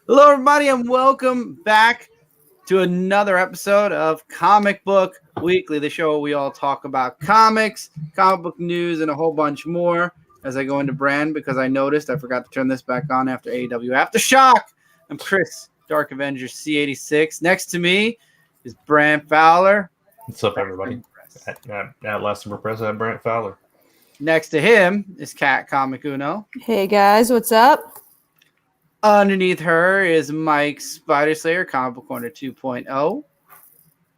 Hello, everybody, and welcome back to another episode of Comic Book Weekly, the show where we all talk about comics, comic book news, and a whole bunch more. As I go into brand, because I noticed I forgot to turn this back on after AEW Aftershock. I'm Chris, Dark Avenger C86. Next to me is Brant Fowler. What's up, everybody? At Last Press, I'm Brant Fowler. Next to him is Cat Comic Uno. Hey guys, what's up? Underneath her is Mike Spider Slayer, Comic Book Corner 2.0.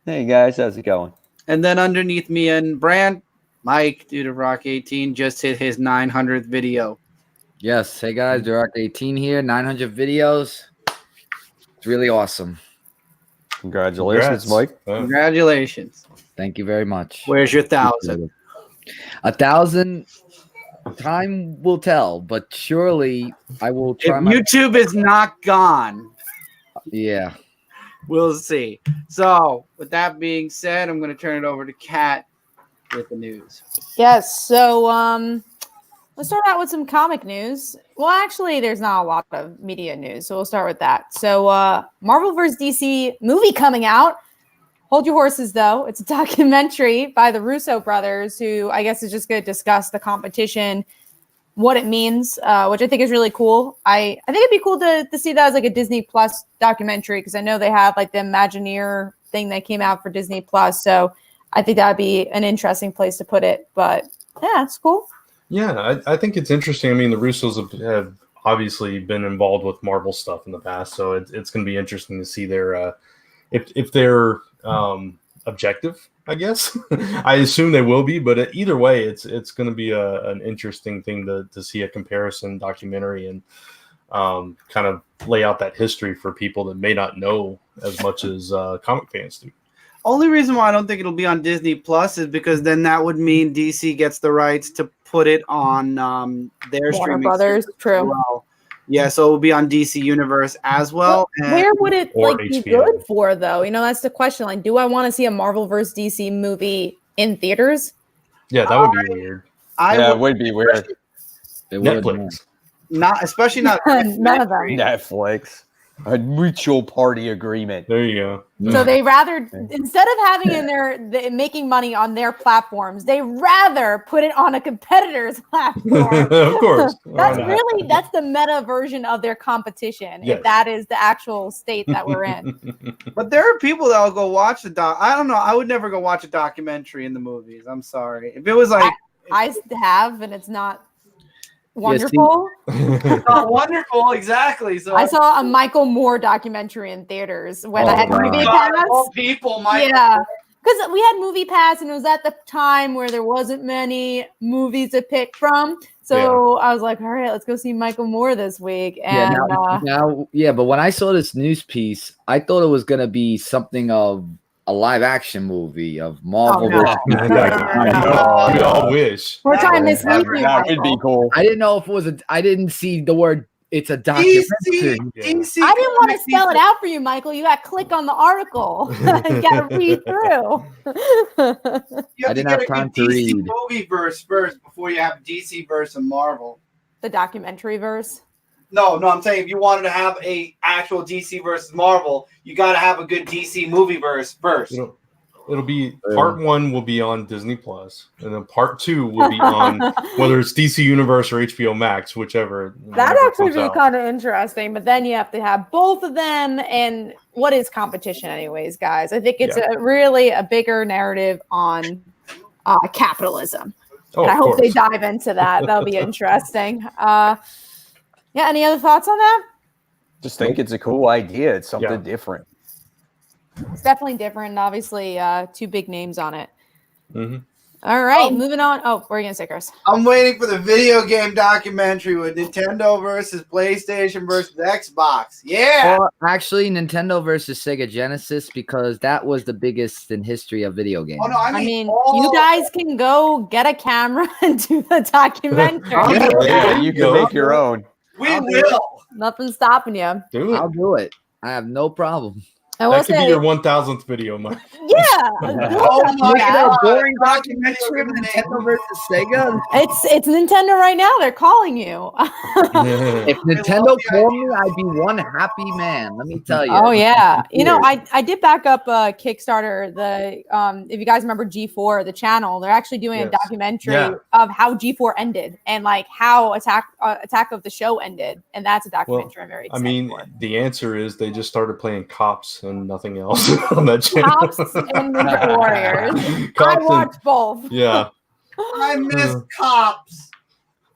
Hey guys, how's it going? And then underneath me and Brand, Mike, Dude of Rock 18, just hit his 900th video. Yes, hey guys, Dude of Rock 18 here, 900 videos. It's really awesome. Congratulations, Mike. Congratulations. Thank you very much. Where's your 1,000? 1,000, time will tell, but surely I will try. If YouTube is not gone, yeah, we'll see. So, with that being said, I'm going to turn it over to Kat with the news. Yes, so let's start out with some comic news. Well, actually, there's not a lot of media news, so we'll start with that. So, Marvel vs. DC movie coming out. Hold your horses, though. It's a documentary by the Russo Brothers, who I guess is just going to discuss the competition, what it means, which I think is really cool. I think it'd be cool to see that as like a Disney Plus documentary, because I know they have like the Imagineer thing that came out for Disney Plus. So I think that'd be an interesting place to put it. But yeah, it's cool. Yeah, I think it's interesting. I mean, the Russos have obviously been involved with Marvel stuff in the past, so it's going to be interesting to see their if they're objective, I guess. I assume they will be, but either way, it's going to be an interesting thing to see a comparison documentary and kind of lay out that history for people that may not know as much as comic fans do. Only reason why I don't think it'll be on Disney Plus is because then that would mean DC gets the rights to put it on their Warner streaming Brothers, true. as well. Yeah, so it will be on DC Universe as well. Where would it Or be HBO. good for, though? You know, that's the question. Like, do I want to see a Marvel vs. DC movie in theaters? Yeah, that would be weird. It would be weird. it would. Netflix. Especially not None of them. Netflix. A mutual party agreement. There you go. So they rather, instead of having making money on their platforms, they rather put it on a competitor's platform. Of course. That's the meta version of their competition. Yes. If that is the actual state that we're in. But there are people that will go watch the doc. I don't know. I would never go watch a documentary in the movies. I'm sorry. If it was like I have, and it's not wonderful. not wonderful, exactly. So I saw a Michael Moore documentary in theaters when I had wow. Movie God, Pass. all people, Mike. Yeah, because we had Movie Pass, and it was at the time where there wasn't many movies to pick from. So I was like, all right, let's go see Michael Moore this week. And But when I saw this news piece, I thought it was gonna be something of a live action movie of Marvel. Oh, no. We all wish. we're trying to mislead you. That would be Michael. cool. I didn't know if it was I didn't see the word. It's a documentary. DC, I didn't want to spell it out for you, Michael. You got to click on the article. You got to read through. You I didn't have a time good to DC read. movie verse first before you have DC verse and Marvel. The documentary verse. No, I'm saying if you wanted to have a actual DC versus Marvel, you got to have a good DC movie verse first. It'll be part 1 will be on Disney Plus, and then part 2 will be on whether it's DC Universe or HBO Max, whichever. That'd actually be kind of interesting, but then you have to have both of them. And what is competition, anyways, guys? I think it's really a bigger narrative on capitalism. And I hope they dive into that. That'll be interesting. Yeah, any other thoughts on that? Just think it's a cool idea. It's something different. It's definitely different. And obviously, 2 big names on it. Mm-hmm. All right, moving on. Oh, what are you going to say, Chris? I'm waiting for the video game documentary with Nintendo versus PlayStation versus Xbox. Yeah. Well, actually, Nintendo versus Sega Genesis, because that was the biggest in history of video games. Oh, no, I mean, you guys can go get a camera and do the documentary. Yeah, you can make your own. We will. Nothing's stopping you. Do it. I'll do it. I have no problem. I will That could be say, your 1,000th video, Mark. yeah. Oh my Making a God. boring documentary of Nintendo versus Sega. It's Nintendo right now. They're calling you. If Nintendo called me, I'd be one happy man. Let me tell you. Oh yeah, you know, Weird. I did back up Kickstarter. The if you guys remember G4, the channel, they're actually doing a Yes. documentary Yeah. of how G4 ended and like how Attack of the Show ended, and that's a documentary I'm very I excited mean, for. the answer is they just started playing Cops and nothing else on that channel. Cops and Ninja Warriors. I Cops and, watched both. yeah. I miss Cops.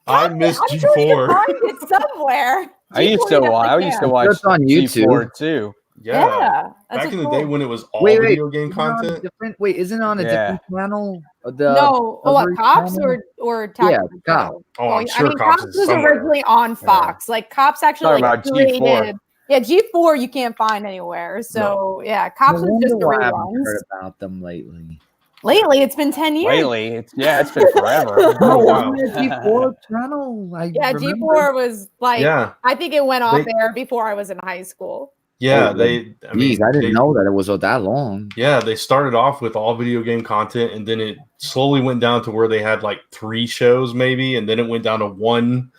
I miss I'm sure you can G4. find it somewhere. I used G4 to definitely watch It's on G4 YouTube. too. Yeah. Yeah, that's Back in what's the day cool. when it was all Wait, video game Isn't it on a content. different? Wait, isn't it on a Yeah. different channel? The No, what, other Cops channel? or Attack Yeah, of the Cops. Show? Oh, I'm I sure mean, Cops Cops is was somewhere. originally on Fox. Like Cops actually Talking like about G4. created. Yeah, G4 you can't find anywhere. So yeah, Cops No was just wonder the why I haven't reruns. heard about them lately. Lately, it's been 10 years. Lately, it's been forever. No, wow. wasn't it G4 channel? I Yeah, remember. G4 was like Yeah. I think it went off They- air before I was in high school. Yeah, Oh, they. I mean, Jeez, I didn't they- know that it was that long. Yeah, they started off with all video game content, and then it slowly went down to where they had like 3 shows, maybe, and then it went down to 1,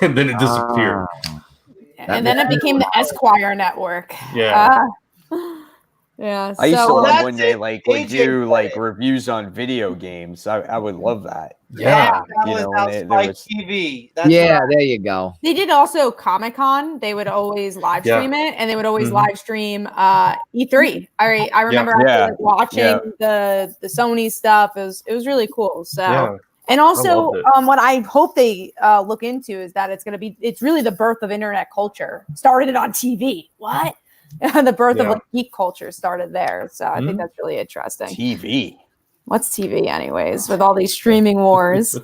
and then it disappeared. Ah, And then it became the Esquire network. Yeah. Yeah. I used to So love that's when they it. like would AJ do like played. reviews on video games. I would love that. Yeah. That You was know, now when there Spike was- TV. That's yeah, right. there you go. they did also Comic-Con. They would always live Yeah. stream it, and they would always Mhm. live stream E3. I remember Yeah. actually like, watching Yeah. the Sony stuff. It was really cool. So Yeah. and also loved it. what I hope they look into is that it's really the birth of internet culture. Started it on TV. What? The birth of Yeah. like geek culture started there. So I think Mhm. that's really interesting. TV. What's TV anyways with all these streaming wars?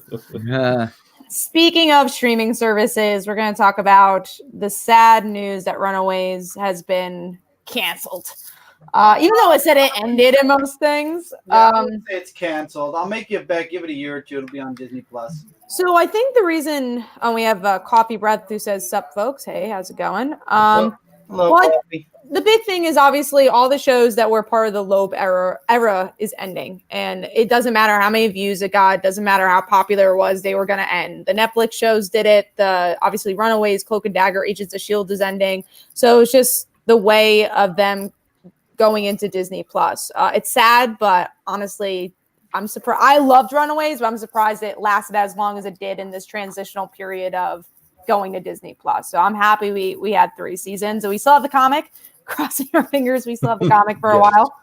Yeah. Speaking of streaming services, we're going to talk about the sad news that Runaways has been canceled. Even though it said it ended in most things. Yeah, I would say it's canceled. I'll make you a bet. Give it a year or two. It'll be on Disney Plus. So I think the reason we have Coffee Breath who says, "Sup, folks? Hey, how's it going?" Hello, what- Coffee. The big thing is obviously all the shows that were part of the Loeb era is ending, and it doesn't matter how many views it got, it doesn't matter how popular it was, they were going to end. The Netflix shows did it. The obviously Runaways, Cloak and Dagger, Agents of S.H.I.E.L.D. is ending. So it's just the way of them going into Disney Plus. It's sad, but honestly, I'm surprised. I loved Runaways, but I'm surprised it lasted as long as it did in this transitional period of going to Disney Plus. So I'm happy we had 3 seasons, and we still have the comic. Crossing our fingers, we still have the comic for a while.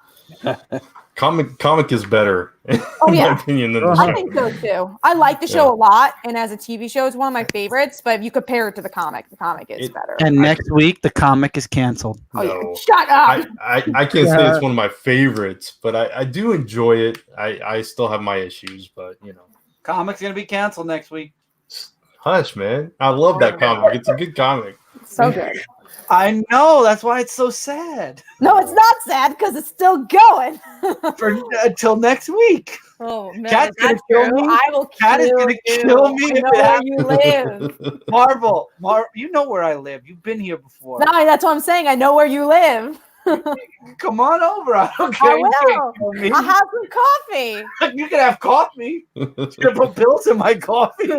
Comic is better, in yeah. my opinion, than the I show. think so too. I like the show a lot, and as a TV show, it's one of my favorites. But if you compare it to the comic is better. And next week, the comic is canceled. Oh yeah, No. shut up! I can't say it's one of my favorites, but I do enjoy it. I still have my issues, but you know. Comic's gonna be canceled next week. Hush, man. I love that comic. It's a good comic. So good. I know. That's why it's so sad. No, it's not sad because it's still going. For until next week. Oh man, Cat's gonna that's kill true. me. I will Cat is kill gonna you. kill me I if know it where you live. Marvel, you know where I live. You've been here before. No, that's what I'm saying. I know where you live. Come on over. I don't care. I You can't will. kill me. I'll have some coffee. You can have coffee. You're gonna put pills in my coffee.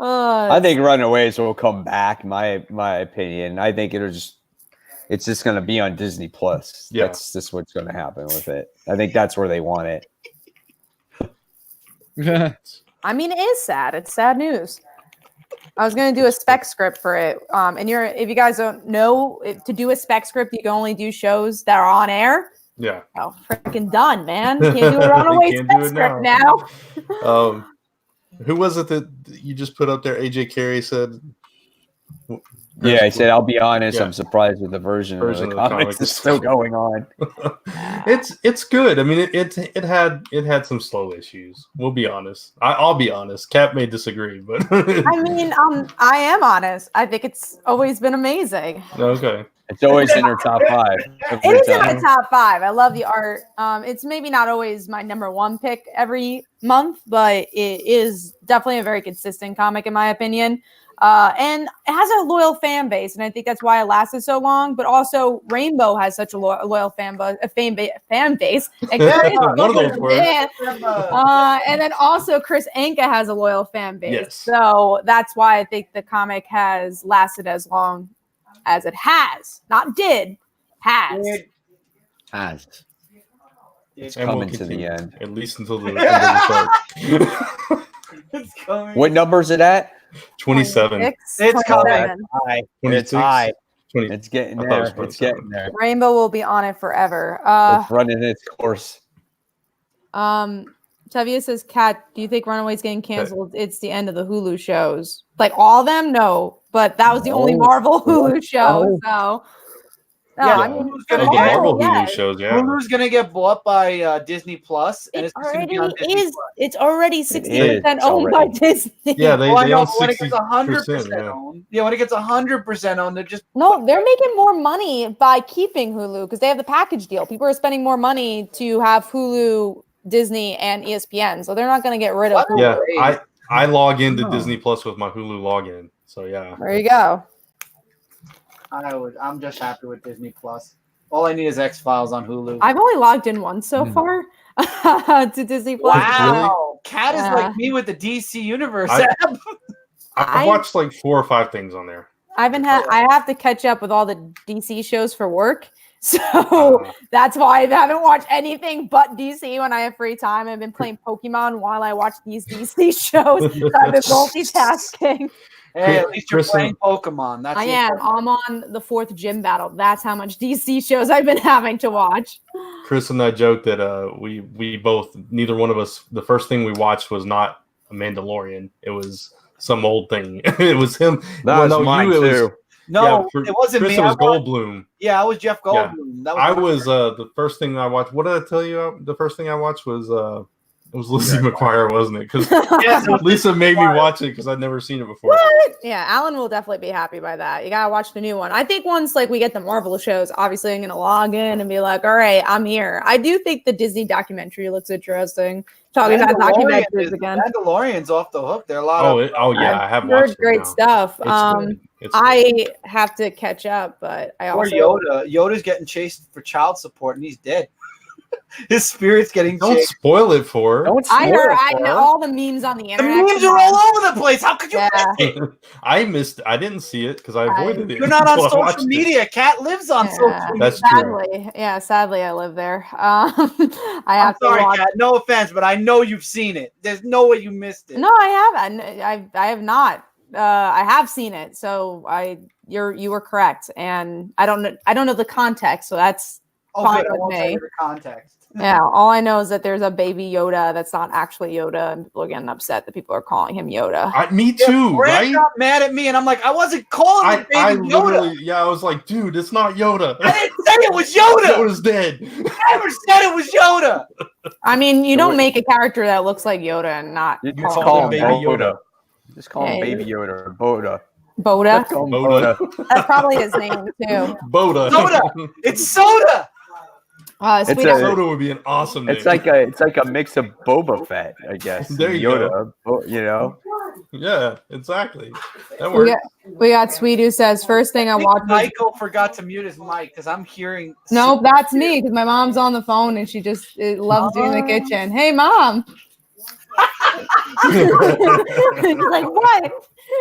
I think Runaways will come back. My opinion. I think it's just going to be on Disney Plus. Yeah. That's just what's going to happen with it. I think that's where they want it. I mean, it is sad. It's sad news. I was going to do a spec script for it. And if you guys don't know, to do a spec script, you can only do shows that are on air. Yeah. Oh, freaking done, man. Can't do a Runaway Can't spec do it script now. now. Who was it that you just put up there? AJ Carey said. Yeah, I said, I'll be honest, Yeah. I'm surprised with the version of the comics that's still going on. It's good. I mean, it had some slow issues. We'll be honest. I'll be honest. Cap may disagree, but I mean, I am honest. I think it's always been amazing. okay. It's always in her top 5. It is in my top 5. I love the art. It's maybe not always my number 1 pick every month, but it is definitely a very consistent comic in my opinion. And it has a loyal fan base, and I think that's why it lasted so long. But also, Rainbow has such a loyal fan base. One of those words. And then also, Chris Anka has a loyal fan base. Yes. So that's why I think the comic has lasted as long as it has. Not did, has. Has. It's And we'll coming to the continue, end. at least until the end of the show. It's coming. What number is it at? 27. 26, It's coming. 27. High. It's 26. high. 20. It's getting I thought it was there. It's 27. getting there. Rainbow will be on it forever. It's running its course. Tavia says, Kat, do you think Runaways getting canceled? It's the end of the Hulu shows. Like all of them? No. But that was the only Marvel Hulu show. So no, Yeah, I mean, Hulu's for gonna The get- Marvel, Marvel Hulu yes. shows, yeah. Hulu's gonna get bought by Disney Plus, and It it's gonna already be on Disney is. Plus. It's already 60% owned by already. Disney. Yeah, they Well, I know, own but when it 60%. gets 100% Yeah. owned, when it gets 100% owned, they're just No, they're making more money by keeping Hulu because they have the package deal. People are spending more money to have Hulu, Disney, and ESPN, so they're not going to get rid of What? Hulu. Yeah, I log into Oh. Disney Plus with my Hulu login. So yeah. There you go. I'm just happy with Disney Plus. All I need is X-Files on Hulu. I've only logged in once so far to Disney Plus. Wow, Cat is Yeah. like me with the DC Universe I- app. I watched like 4 or 5 things on there. I have to catch up with all the DC shows for work. So Uh, that's why I haven't watched anything but DC when I have free time. I've been playing Pokemon while I watch these DC shows. So I've been multitasking. Hey, at least you're Kristen- playing Pokemon. That's I the am. important- I'm on the 4th gym battle. That's how much DC shows I've been having to watch. Chris and I joked that we both, neither one of us, the first thing we watched was not a Mandalorian. It was some old thing. It was him. That was mine it was- too. No, for it wasn't Chris, me. it was I watched- Goldblum. Yeah, I was Jeff Yeah. Goldblum. That I my was favorite. the first thing I watched. What did I tell you? The first thing I watched was it was Lizzie McGuire, wasn't it? Because Yes, it was Lisa made me McGuire. watch it because I'd never seen it before. What? Yeah, Alan will definitely be happy by that. You gotta watch the new one. I think once like we get the Marvel shows, obviously I'm gonna log in and be like, all right, I'm here. I do think the Disney documentary looks interesting. Talking about Mandalorian documentaries is- again. Mandalorian's off the hook. There are a lot of. Yeah, I have Heard watched it great now. stuff. It's good. It's good. I have to catch up, but I Or also Yoda. Yoda's getting chased for child support, and he's dead. His spirit's getting Don't chased. spoil it for her. Don't I spoil heard it I for know her. all the memes on the The internet. memes are all over the place. How could you Yeah. miss it? I didn't see it because I avoided it. You're not on until I watched social it. media. Cat lives on Yeah. social media. That's true. Sadly, I live there. I I'm have to sorry, watch. Cat. No offense, but I know you've seen it. There's no way you missed it. No, I haven't. I have not. I have seen it. So you were correct, and I don't know the context. So that's Oh, fine good. I with won't me. tell you the context. yeah. All I know is that there's a baby Yoda that's not actually Yoda, and people are getting upset that people are calling him Yoda. Me too, Brad right? got mad at me, and I'm like, I wasn't calling I him baby Yoda. literally, I was like, dude, it's not Yoda. I didn't say it was Yoda. Yoda's dead. I never said it was Yoda. I mean, you So don't what- make a character that looks like Yoda and not You call just him call him Baby Baby Yoda. Yoda. Just call him Yeah. Baby Yoda or Boda. Boda. Just call him Boda. Boda. That's probably his name too. Boda. Soda. It's soda. Sweet It's a- Soda would be an awesome name. It's like a mix of Boba Fett, I guess. There you Yoda, you know. Yeah, exactly. That we works. got, we got Sweet who says first thing I I think watched. Was, Michael forgot to mute his mic because I'm hearing. nope, that's me because my mom's on the phone and she just loves being in the kitchen. Hey, mom. She's like, what?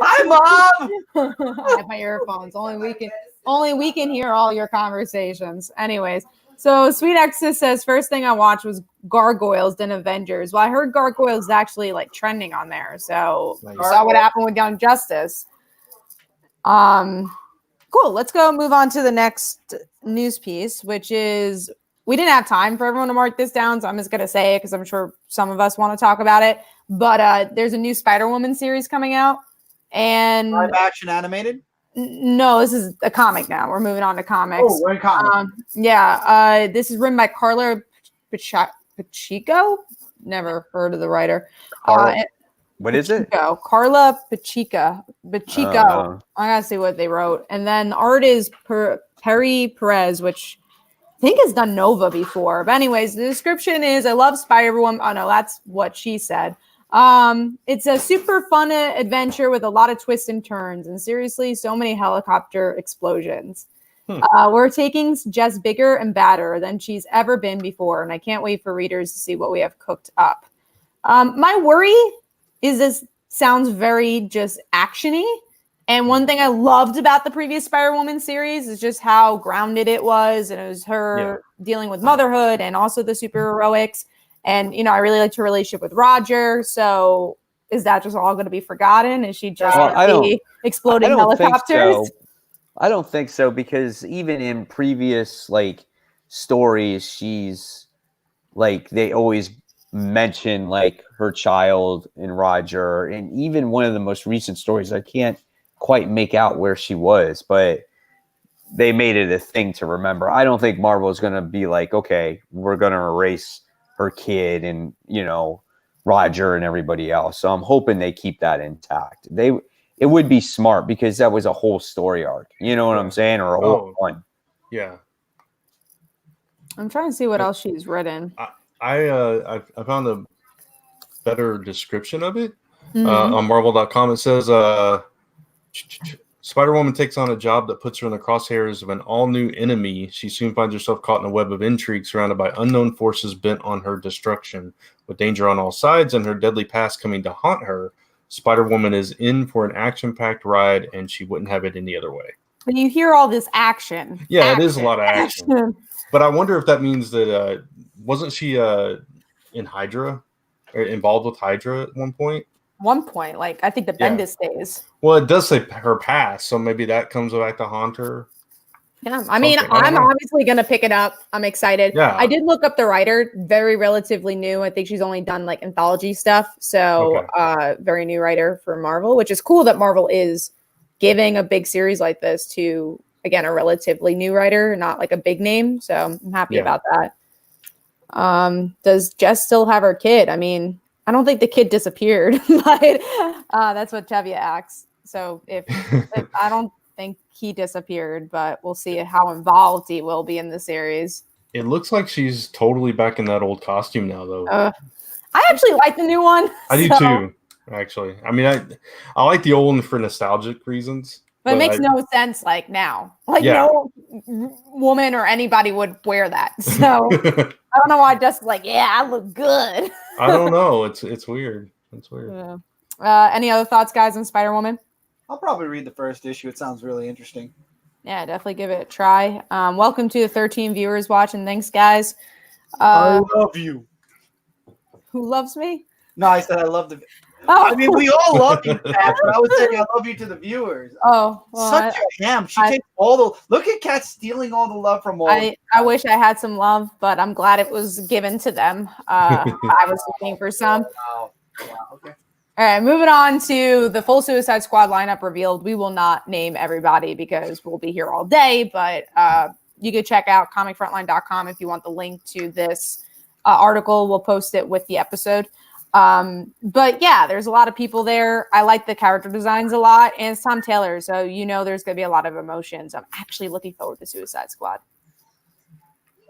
Hi, Mom. I have my earphones. Only we can hear all your conversations. Anyways, so Sweet Exes says first thing I watched was Gargoyles then Avengers. Well, I heard Gargoyles is actually like trending on there. So Nice. we saw what happened with Young Justice. Cool. Let's go move on to the next news piece, which is we didn't have time for everyone to mark this down, so I'm just gonna say it because I'm sure some of us want to talk about it. But there's a new Spider-Woman series coming out, and Live action animated. no, this is a comic now. We're moving on to comics. Oh, we're in comic. This is written by Carla Pacheco. Never heard of the writer. Carla- What is it? Pacheco. Carla Pacheco. Uh. I gotta see what they wrote. And then art is Perry Perez, which I think has done Nova before. But anyways, the description is I love Spider-Woman. Oh no, that's what she said. It's a super fun adventure with a lot of twists and turns, and seriously, so many helicopter explosions. We're taking Jess bigger and badder than she's ever been before, and I can't wait for readers to see what we have cooked up. My worry is this sounds very just actiony. And one thing I loved about the previous Spider-Woman series is just how grounded it was. And it was her dealing with motherhood and also the superheroics. And, I really liked her relationship with Roger. So is that just all going to be forgotten? Is she just going to be exploding helicopters? I don't think so, because even in previous stories, she's they always mention her child and Roger, and even one of the most recent stories, I can't quite make out where she was, but they made it a thing to remember. I don't think Marvel is going to be okay, we're going to erase her kid and Roger and everybody else. So I'm hoping they keep that intact. It would be smart, because that was a whole story arc. You know what I'm saying? Or a whole one. Yeah. I'm trying to see what else she's written. I found a better description of it on Marvel.com. It says Spider-Woman takes on a job that puts her in the crosshairs of an all-new enemy. She soon finds herself caught in a web of intrigue, surrounded by unknown forces bent on her destruction. With danger on all sides and her deadly past coming to haunt her, Spider-Woman is in for an action-packed ride, and she wouldn't have it any other way. When you hear all this action. Yeah, it is a lot of action. But I wonder if that means that wasn't she in Hydra, or involved with Hydra at one point? One point, I think the Bendis days. Well, it does say her past, so maybe that comes back to haunt her. Yeah, I mean, I'm obviously going to pick it up. I'm excited. Yeah. I did look up the writer, very relatively new. I think she's only done anthology stuff. So very new writer for Marvel, which is cool that Marvel is giving a big series like this to, again, a relatively new writer, not a big name. So I'm happy about that. Does Jess still have her kid? I mean, I don't think the kid disappeared, but that's what Tevye asks. So if I don't think he disappeared, but we'll see how involved he will be in the series. It looks like she's totally back in that old costume now, though. I actually like the new one. I do too, actually. I mean, I like the old one for nostalgic reasons. But it makes no sense now. No woman or anybody would wear that. So I don't know why Jess I look good. I don't know. It's weird. It's weird. Yeah. Any other thoughts, guys, on Spider-Woman? I'll probably read the first issue. It sounds really interesting. Yeah, definitely give it a try. Welcome to the 13 viewers watching. Thanks, guys. I love you. Who loves me? No, I said I love the. Oh. I mean, we all love you, Kat, but I was saying I love you to the viewers. Oh, well, such a ham. She takes all the. Look at Kat stealing all the love from all. I wish I had some love, but I'm glad it was given to them. I was looking for some. Wow. Okay. All right, moving on to the full Suicide Squad lineup revealed. We will not name everybody because we'll be here all day, but you can check out comicfrontline.com if you want the link to this article. We'll post it with the episode. But yeah, there's a lot of people there. I like the character designs a lot, and it's Tom Taylor, so there's going to be a lot of emotions. I'm actually looking forward to Suicide Squad.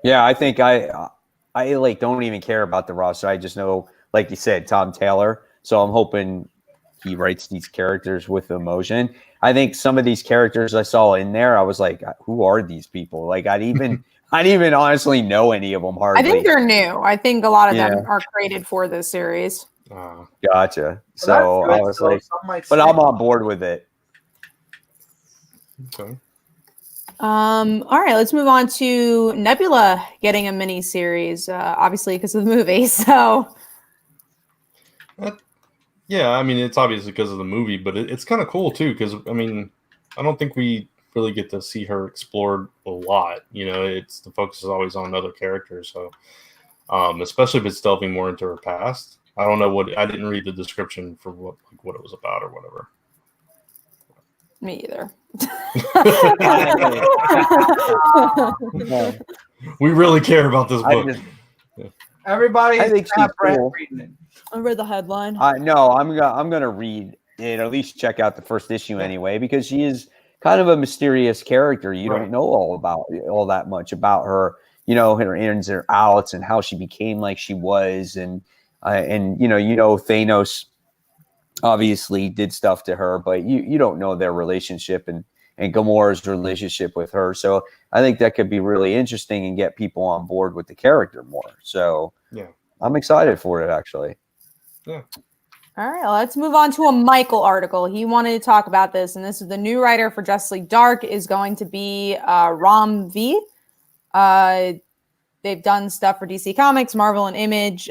Yeah, I think I don't even care about the roster. I just know, like you said, Tom Taylor. So I'm hoping he writes these characters with emotion. I think some of these characters I saw in there, I was like, who are these people? I didn't even honestly know any of them hardly. I think they're new. I think a lot of them are created for this series. Gotcha. So I was but I'm on board with it. Okay. All right, let's move on to Nebula getting a mini series, obviously because of the movie. So yeah, I mean, it's obviously because of the movie, but it's kind of cool too, because I mean, I don't think we really get to see her explored a lot. It's the focus is always on other characters. So, especially if it's delving more into her past. I don't know I didn't read the description for what it was about or whatever. Me either. We really care about this book. Everybody, I think she's cool. reading it. I read the headline. No, I'm gonna read it, or at least check out the first issue anyway, because she is kind of a mysterious character. You don't know all that much about her, her ins and outs and how she became like she was, and and Thanos obviously did stuff to her, but you don't know their relationship and Gamora's relationship with her. So I think that could be really interesting and get people on board with the character more. So Yeah, I'm excited for it, actually. Yeah. All right, well, let's move on to a Michael article. He wanted to talk about this, and this is the new writer for Justice League Dark is going to be Ram V. They've done stuff for DC Comics, Marvel, and Image.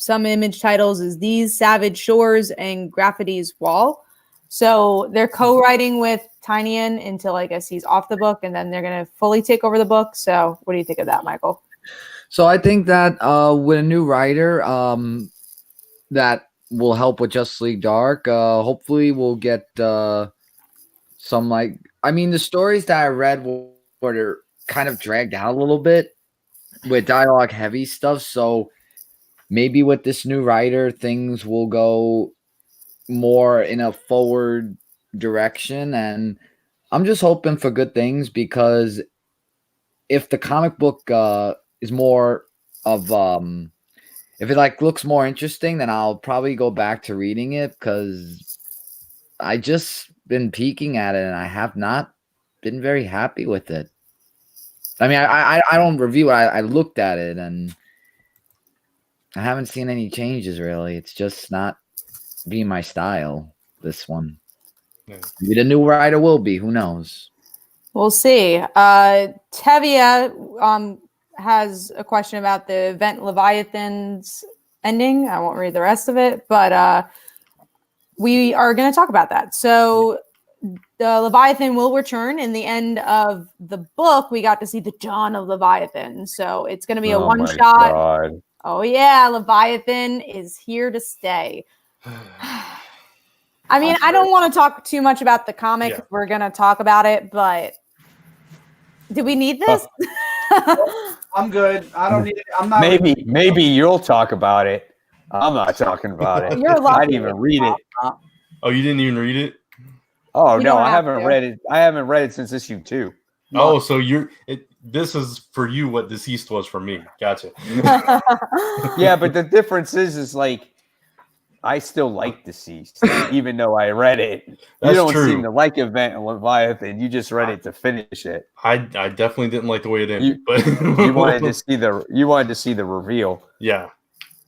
Some Image titles is These Savage Shores and Graffiti's Wall. So they're co-writing with Tynion until I guess he's off the book, and then they're going to fully take over the book. So what do you think of that, Michael? So I think that with a new writer that will help with Justice League Dark, hopefully we'll get some the stories that I read were kind of dragged out a little bit with dialogue heavy stuff. So maybe with this new writer, things will go more in a forward direction, and I'm just hoping for good things, because if the comic book is more of if it looks more interesting, then I'll probably go back to reading it, because I just been peeking at it and I have not been very happy with it. I mean, I don't review it. I looked at it and I haven't seen any changes really. It's just not being my style, this one. Yeah. Maybe the new writer will be. Who knows? We'll see. Tevia has a question about the Event Leviathan's ending. I won't read the rest of it, but we are going to talk about that. So the Leviathan will return. In the end of the book, we got to see the Dawn of Leviathan. So it's going to be a one-shot. God. Oh, yeah. Leviathan is here to stay. I mean, I don't want to talk too much about the comic. Yeah. We're going to talk about it, but do we need this? I'm good. I don't need it. I'm not. Maybe you'll talk about it. I'm not talking about it. You're lucky. I didn't even read it. Oh, you didn't even read it? Oh You no, don't I have haven't to. read it. I haven't read it since issue 2. Oh, so this is for you what DCeased was for me. Gotcha. Yeah, but the difference is I still like DCeased, even though I read it. That's you don't true. seem to like Event Leviathan. You just read it to finish it. I definitely didn't like the way it ended, but You wanted to see the reveal. Yeah.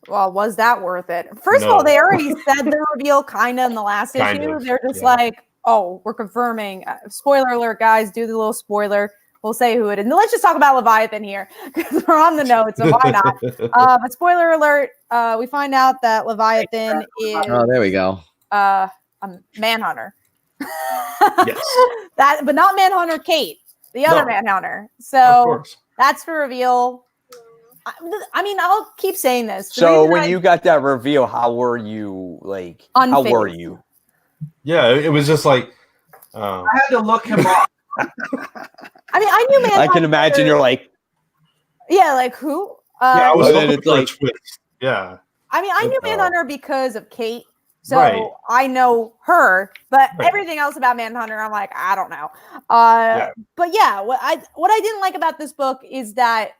Well, was that worth it? First of No. all, they already said the reveal kind of in the last Kind issue. of, They're just yeah. like, oh, we're confirming. Spoiler alert, guys. Do the little spoiler. We'll say who it is. And let's just talk about Leviathan here because we're on the notes, so why not? But spoiler alert, we find out that Leviathan is Oh, there we go. a Manhunter. Yes. But not Manhunter Kate, the other No. Manhunter. Of So course. that's the reveal. I mean, I'll keep saying this. The So reason when you got that reveal, how were you How were Unfazed. you? Yeah, it was just like I had to look him up. I mean, I knew Manhunter. I can imagine you're like, Yeah, like who? I was But then hoping it's for a like- twist. Yeah. I mean, I knew Oh. Manhunter because of Kate, so Right. I know her. But Right. everything else about Manhunter, I'm like, I don't know. Yeah. But yeah, what I didn't like about this book is that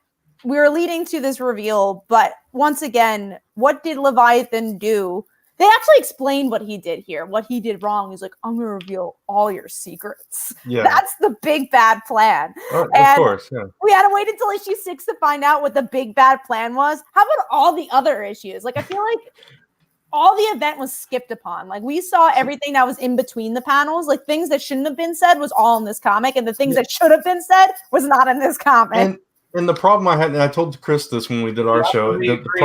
we were leading to this reveal. But once again, what did Leviathan do? They actually explained what he did here, what he did wrong. He's like, I'm going to reveal all your secrets. Yeah. That's the big bad plan. Of and- course. Yeah. We had to wait until issue 6 to find out what the big bad plan was. How about all the other issues? Like, I feel like all the event was skipped upon. Like, we saw everything that was in between the panels. Like, things that shouldn't have been said was all in this comic, and the things that should have been said was not in this comic. And the problem I had, and I told Chris this when we did our show, we the agreed.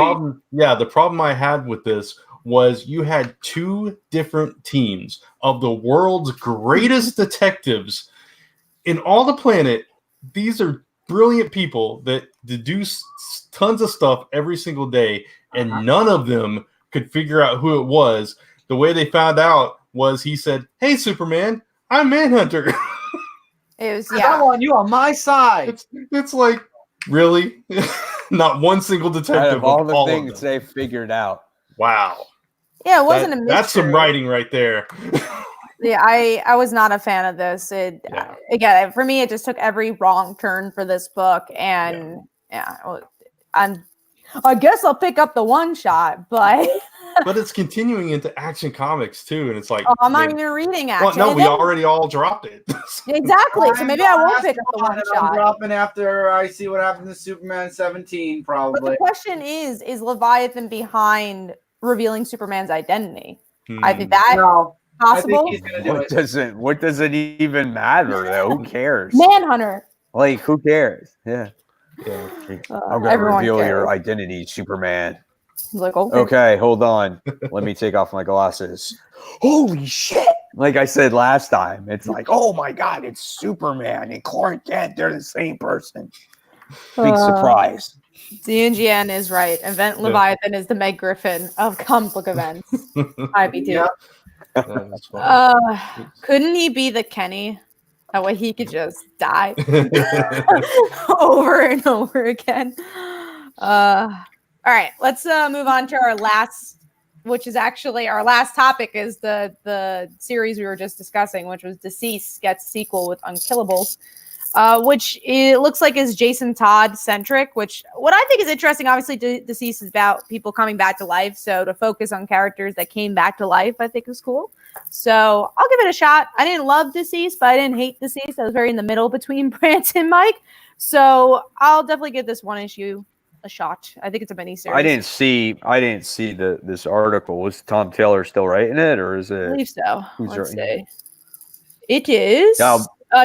problem I had with this was you had 2 different teams of the world's greatest detectives in all the planet. These are brilliant people that deduce tons of stuff every single day, and none of them could figure out who it was. The way they found out was he said, "Hey, Superman, I'm Manhunter." It was, I yeah. want you on my side. It's like, really? Not one single out detective of all of the all things of them. they figured out. Wow. Yeah, it wasn't a mystery. That's some writing right there. Yeah, I was not a fan of this. Yeah. Again, for me, it just took every wrong turn for this book, and yeah, I guess I'll pick up the one shot, but But it's continuing into Action Comics too, and it's like, I'm not even reading well, action. no, And we then- already all dropped it. Exactly. So maybe I won't Last pick up the one and shot. I'm dropping after I see what happens to Superman 17, But the probably. question is Leviathan behind revealing Superman's identity? I think Hmm. that No, I think possible. he's gonna do it. What does it even matter though? Who cares? Manhunter. Like, who cares? Yeah. Yeah. I'm gonna Everyone reveal your cares. identity, Superman. He's like, okay. Okay, hold on. Let me take off my glasses. Holy shit! Like I said last time, it's like, oh my god, it's Superman and Clark Kent. They're the same person. Big surprise. DNGN is right. Event Leviathan is the Meg Griffin of comic book events. IB2. Yep. That's funny. Couldn't he be the Kenny? That way he could just die over and over again. All right, let's move on to our last, which is actually our last topic, is the series we were just discussing, which was DCeased gets sequel with Unkillables, which it looks like is Jason Todd centric. Which what I think is interesting, obviously, DCeased is about people coming back to life, so to focus on characters that came back to life, I think is cool. So I'll give it a shot. I didn't love DCeased, but I didn't hate DCeased. I was very in the middle between Brant and Mike, so I'll definitely give this one issue a shot. I think it's a miniseries. I didn't see this article. Was Tom Taylor still writing it, or is I it? believe so. Who's Let's writing see. It is Now-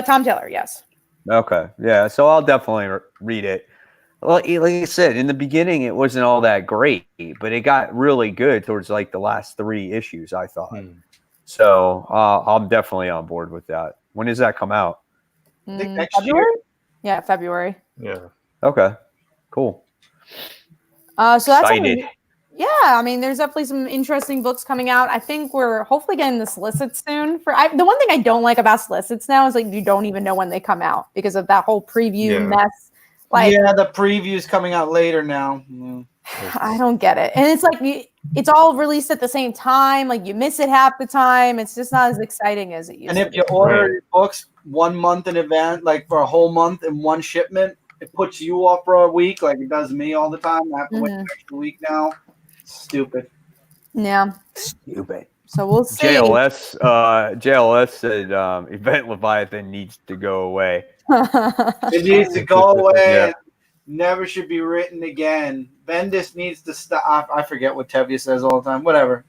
Tom Taylor. Yes. Okay, yeah. So I'll definitely read it. Like I said, in the beginning, it wasn't all that great, but it got really good towards like the last 3 issues, I thought. So I'm definitely on board with that. When does that come out? I think next February? year. Yeah, February. Yeah. Okay, cool. So that's Excited. yeah. I mean, there's definitely some interesting books coming out. I think we're hopefully getting the solicits soon. The one thing I don't like about solicits now is like you don't even know when they come out because of that whole preview Yeah. mess. Like, Yeah, the preview's coming out later now. I don't get it. And it's like it's all released at the same time. Like you miss it half the time. It's just not as exciting as it used And to if be. you order Right. your books 1 month in advance, like for a whole month in one shipment, it puts you off for a week, like it does me all the time. I have to wait an extra week now. Stupid. Yeah. Stupid. So we'll see. JLS said Event Leviathan needs to go away. It needs to go away Yeah. and never should be written again. Bendis needs to stop. I forget what Tevye says all the time. Whatever.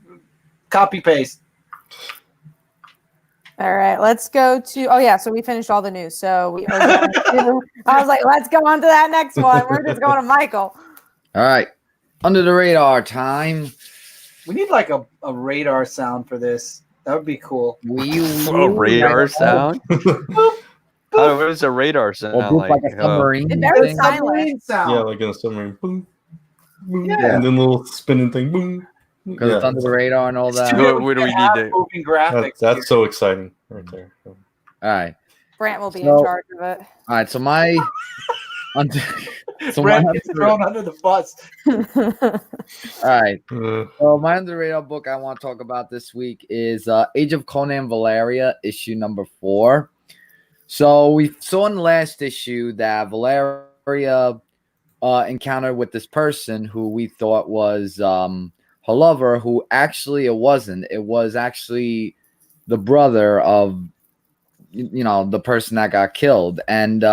Copy paste. All right, let's go to. Oh yeah, so we finished all the news. So we. Are going to, I was like, let's go on to that next one. We're just going to Michael. All right. Under the radar time. We need like a radar sound for this. That would be cool. A radar sound? What does a radar sound Or like? like a submarine It's very thing. silent. Submarine sound. Yeah, like in a submarine. Boom, boom, Yeah. and then little spinning thing. Boom. Because it's under the radar and all It's that. too All good What do we to have need to- moving graphics. That's so exciting right there. right. Brant will be So- in charge of it. All right. So my. Under, so my Brent under, gets thrown under the bus. all right. Uh, So my under the radar book I want to talk about this week is Age of Conan Valeria, issue number 4. So we saw in the last issue that Valeria encountered with this person who we thought was her lover, who actually it wasn't. It was actually the brother of the person that got killed. And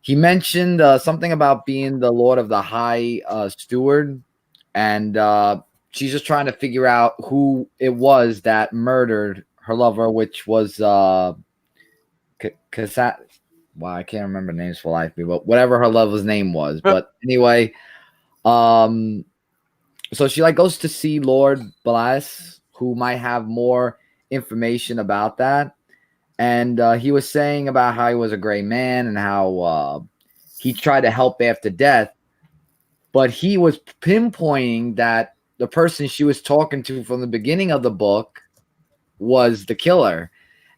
he mentioned something about being the Lord of the High Steward. And she's just trying to figure out who it was that murdered her lover, which was Cassat. Wow, I can't remember names for life, but whatever her lover's name was. But anyway, so she like goes to see Lord Blas, who might have more information about that. And he was saying about how he was a great man and how he tried to help after death. But he was pinpointing that the person she was talking to from the beginning of the book was the killer.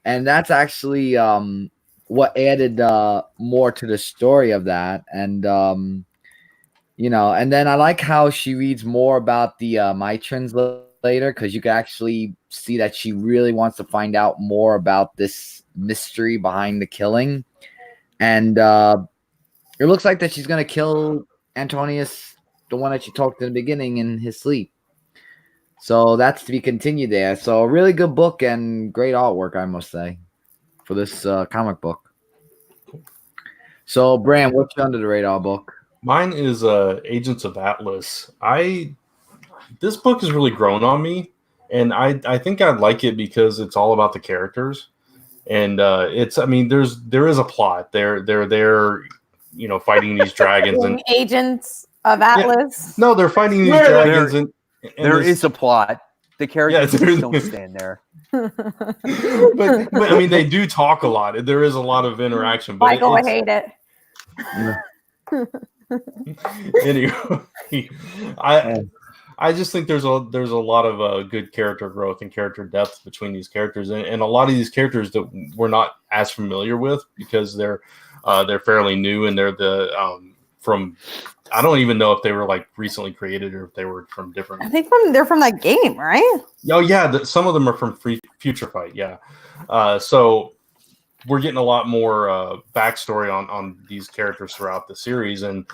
And that's actually what added more to the story of that. And, and then I like how she reads more about the My Translator, because you can actually see that she really wants to find out more about this mystery behind the killing. And it looks like that she's going to kill Antonius the one that you talked in the beginning in his sleep. So that's to be continued there. So a really good book and great artwork, I must say, for this comic book. So, Bram, what's your under the radar book? Mine is Agents of Atlas. This book has really grown on me, and I think I like it because it's all about the characters, and there is a plot. They're there, fighting these dragons and Agents of Atlas. no, they're fighting these dragons and There this- is a plot. The characters there's- just don't stand there. but I mean, they do talk a lot. There is a lot of interaction. But Michael, I hate it. Anyway, I just think there's a lot of good character growth and character depth between these characters, and a lot of these characters that we're not as familiar with because they're fairly new, and they're from I don't even know if they were like recently created or if they were from different. I think they're from that game, right? Oh yeah, some of them are from Future Fight. Yeah, so we're getting a lot more backstory on these characters throughout the series, and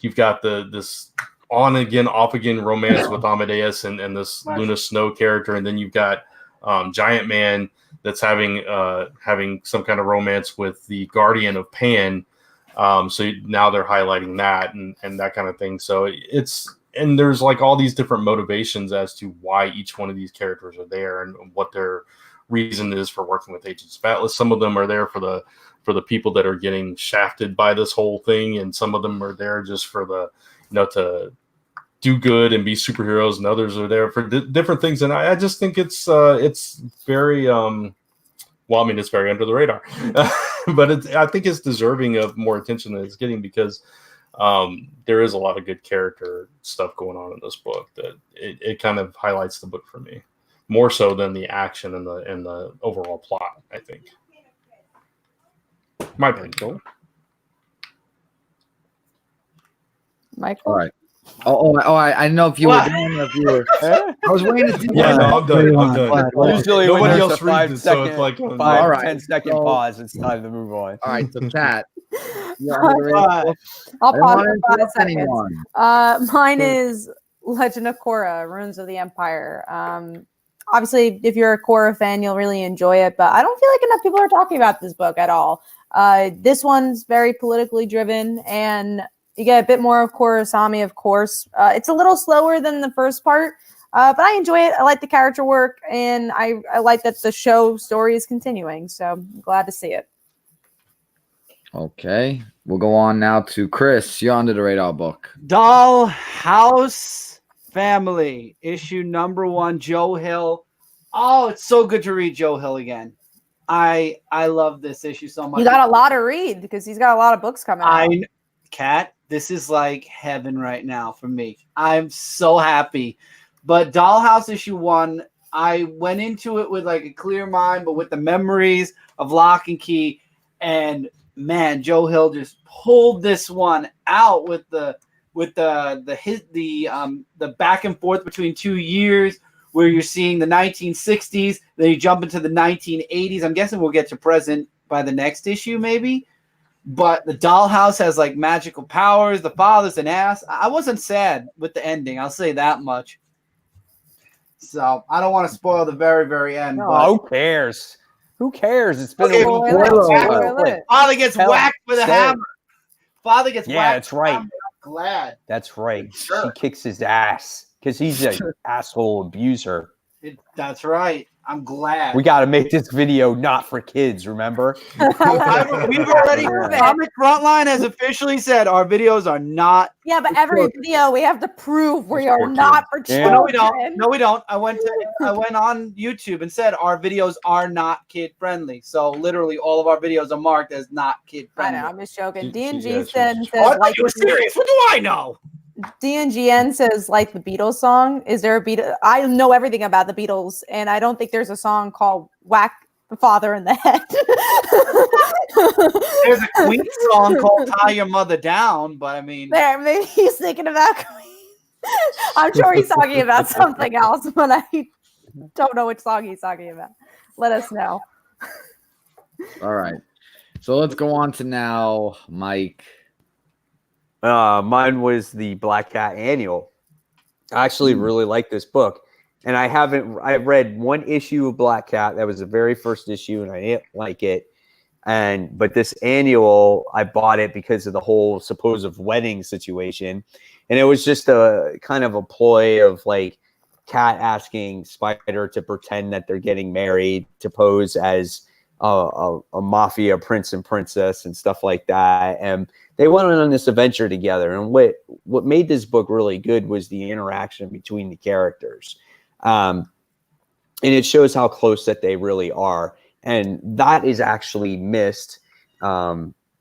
you've got this on again, off again romance with Amadeus and this Luna Snow character, and then you've got Giant Man that's having some kind of romance with the Guardian of Pan. So now they're highlighting that and that kind of thing. So and there's like all these different motivations as to why each one of these characters are there and what their reason is for working with Agents of Atlas. Some of them are there for the people that are getting shafted by this whole thing, and some of them are there just for the to do good and be superheroes, and others are there for different things. And I just think it's very well, I mean, it's very under the radar, but I think it's deserving of more attention than it's getting because there is a lot of good character stuff going on in this book that it kind of highlights the book for me more so than the action and the overall plot, I think. My opinion. Michael? All right. I didn't know if you were done or if you were. I was waiting to see. Yeah, no, I'm done. I'm done. Usually when Nobody there's else a reads it, so it's like 5 All right. 10-second So- pause, it's time to move on. All right, so Kat, you're under the radar book. I'll I don't pause want to for 5 interrupt seconds. anyone. Mine is Legend of Korra, Ruins of the Empire. Obviously, if you're a Korra fan, you'll really enjoy it, but I don't feel like enough people are talking about this book at all. This one's very politically driven, and you get a bit more of Kurosami, of course. It's a little slower than the first part, but I enjoy it. I like the character work, and I like that the show story is continuing, so I'm glad to see it. Okay, we'll go on now to Chris. You're under the radar book. Dollhouse Family, issue number 1, Joe Hill. Oh, it's so good to read Joe Hill again. I love this issue so much. You got a lot to read because he's got a lot of books coming out. Kat, this is like heaven right now for me. I'm so happy. But Dollhouse issue 1, I went into it with like a clear mind, but with the memories of Lock and Key, and man, Joe Hill just pulled this one out with the back and forth between 2 years where you're seeing the 1960s, then you jump into the 1980s. I'm guessing we'll get to present by the next issue, maybe. But the dollhouse has like magical powers. The father's an ass. I wasn't sad with the ending. I'll say that much. So I don't want to spoil the very, very end. No, but who cares? Who cares? It's been Okay, a week. spoiler alert. father gets Hell, whacked with a say it. hammer. Father gets Yeah, whacked. that's right. I'm glad. That's right. Sure. She kicks his ass because he's an asshole abuser. That's right. I'm glad. We got to make this video not for kids, remember? We've already. Comic Frontline has officially said our videos are not. Yeah, but every video we have to prove we are for not for Yeah. children. No, we don't. No, we don't. I went on YouTube and said our videos are not kid friendly. So literally, all of our videos are marked as not kid I friendly. know, I'm just joking. She- DNG yeah, she- says Oh, I thought like you were serious. What do I know? DNGN says like the Beatles song. Is there a Beatles? I know everything about the Beatles, and I don't think there's a song called "Whack the Father in the Head." There's a Queen song called "Tie Your Mother Down," but I mean, There, maybe he's thinking about Queen. I'm sure he's talking about something else, but I don't know which song he's talking about. Let us know. All right. So let's go on to now, Mike. Mine was the Black Cat Annual. I actually really like this book, and I read one issue of Black Cat. That was the very first issue, and I didn't like it. But this annual, I bought it because of the whole supposed wedding situation, and it was just a kind of a ploy of like Cat asking Spider to pretend that they're getting married, to pose as a mafia prince and princess and stuff like that, and they went on this adventure together. And what made this book really good was the interaction between the characters, and it shows how close that they really are. And that is actually missed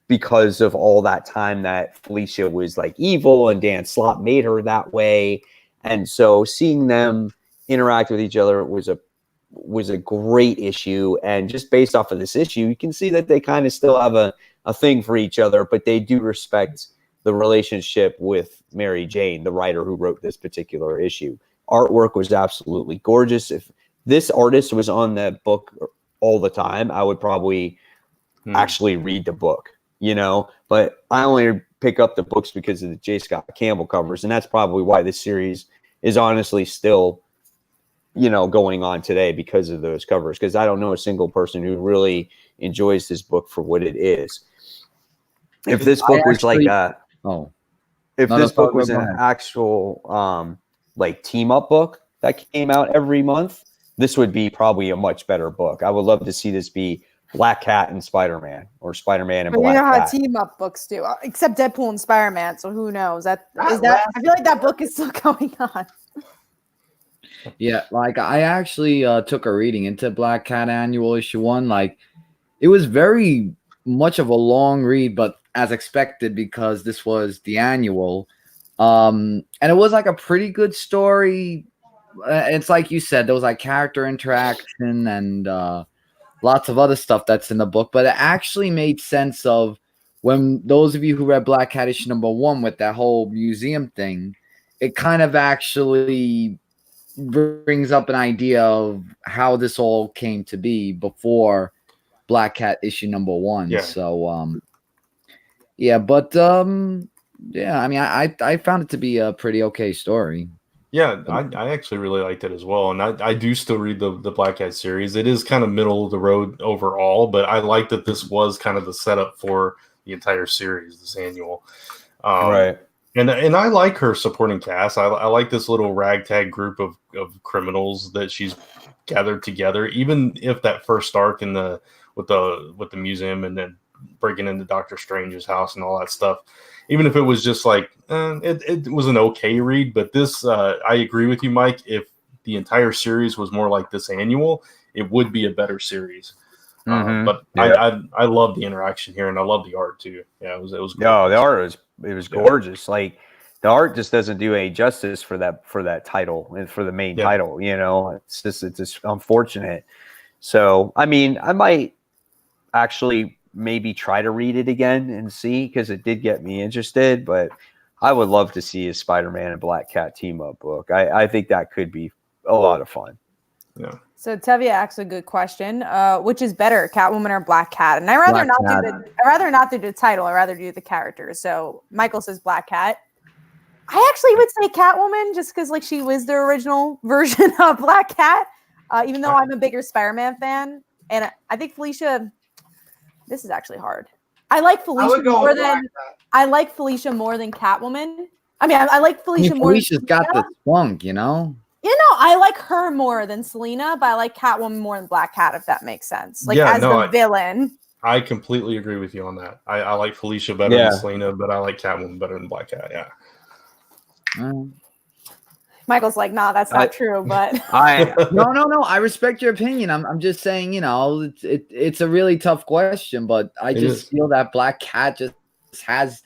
because of all that time that Felicia was like evil and Dan Slott made her that way. And so seeing them interact with each other was a great issue. And just based off of this issue, you can see that they kind of still have a thing for each other, but they do respect the relationship with Mary Jane, the writer who wrote this particular issue. Artwork was absolutely gorgeous. If this artist was on that book all the time, I would probably actually read the book, but I only pick up the books because of the J. Scott Campbell covers. And that's probably why this series is honestly still, going on today, because of those covers. Because I don't know a single person who really enjoys this book for what it is. If this book was like this book was an actual like team up book that came out every month, this would be probably a much better book. I would love to see this be Black Cat and Spider-Man, or Spider-Man and Black Cat. You know how team up books do, except Deadpool and Spider-Man. So who knows? I feel like that book is still going on. Yeah, like I actually took a reading into Black Cat Annual issue 1. Like, it was very much of a long read, but as expected, because this was the annual. And it was like a pretty good story. It's like you said, there was like character interaction and lots of other stuff that's in the book, but it actually made sense of when those of you who read Black Cat issue number 1 with that whole museum thing, it kind of actually brings up an idea of how this all came to be before Black Cat issue number 1. Yeah. So but I mean, I found it to be a pretty okay story. Yeah, I actually really liked it as well. And I do still read the Black Cat series. It is kind of middle of the road overall, but I like that this was kind of the setup for the entire series, this annual. Right. And I like her supporting cast. I like this little ragtag group of criminals that she's gathered together. Even if that first arc with the museum and then breaking into Doctor Strange's house and all that stuff, even if it was just like it was an okay read. But this, I agree with you, Mike. If the entire series was more like this annual, it would be a better series. But yeah. I love the interaction here, and I love the art too. Yeah, it was. No, the art was gorgeous. Like, the art just doesn't do any justice for that title and for the main title. It's just unfortunate. So I mean, I might actually maybe try to read it again and see, because it did get me interested. But I would love to see a Spider-Man and Black Cat team up book. I think that could be a lot of fun. Yeah. So Tevye asked a good question. Which is better, Catwoman or Black Cat? And I'd rather not do the title. I'd rather do the characters. So Michael says Black Cat. I actually would say Catwoman, just because like she was the original version of Black Cat. Even though I'm a bigger Spider-Man fan, and I think Felicia. This is actually hard. I like Felicia more than Catwoman. I mean, I like Felicia more. Felicia's got the spunk, I like her more than Selena, but I like Catwoman more than Black Cat, if that makes sense. The villain. I completely agree with you on that. I like Felicia better than Selena, but I like Catwoman better than Black Cat. Yeah. Michael's like, nah, that's not true. But no. I respect your opinion. I'm just saying, it's a really tough question, but I just feel that Black Cat just has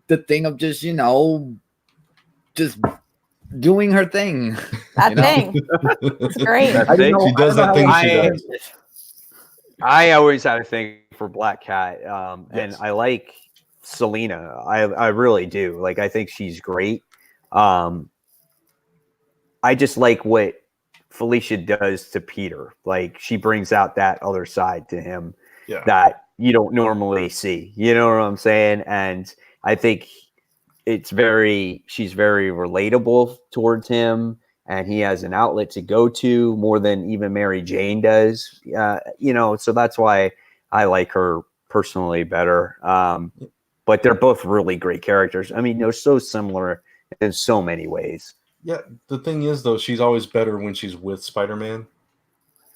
the thing of just doing her thing. That thing. It's great. She does that thing she does. I always had a thing for Black Cat, and I like Selena. I really do. Like, I think she's great. I just like what Felicia does to Peter. Like, she brings out that other side to him that you don't normally see. You know what I'm saying? And I think she's very relatable towards him, and he has an outlet to go to more than even Mary Jane does. So that's why I like her personally better. But they're both really great characters. I mean, they're so similar in so many ways. Yeah, the thing is, though, she's always better when she's with Spider-Man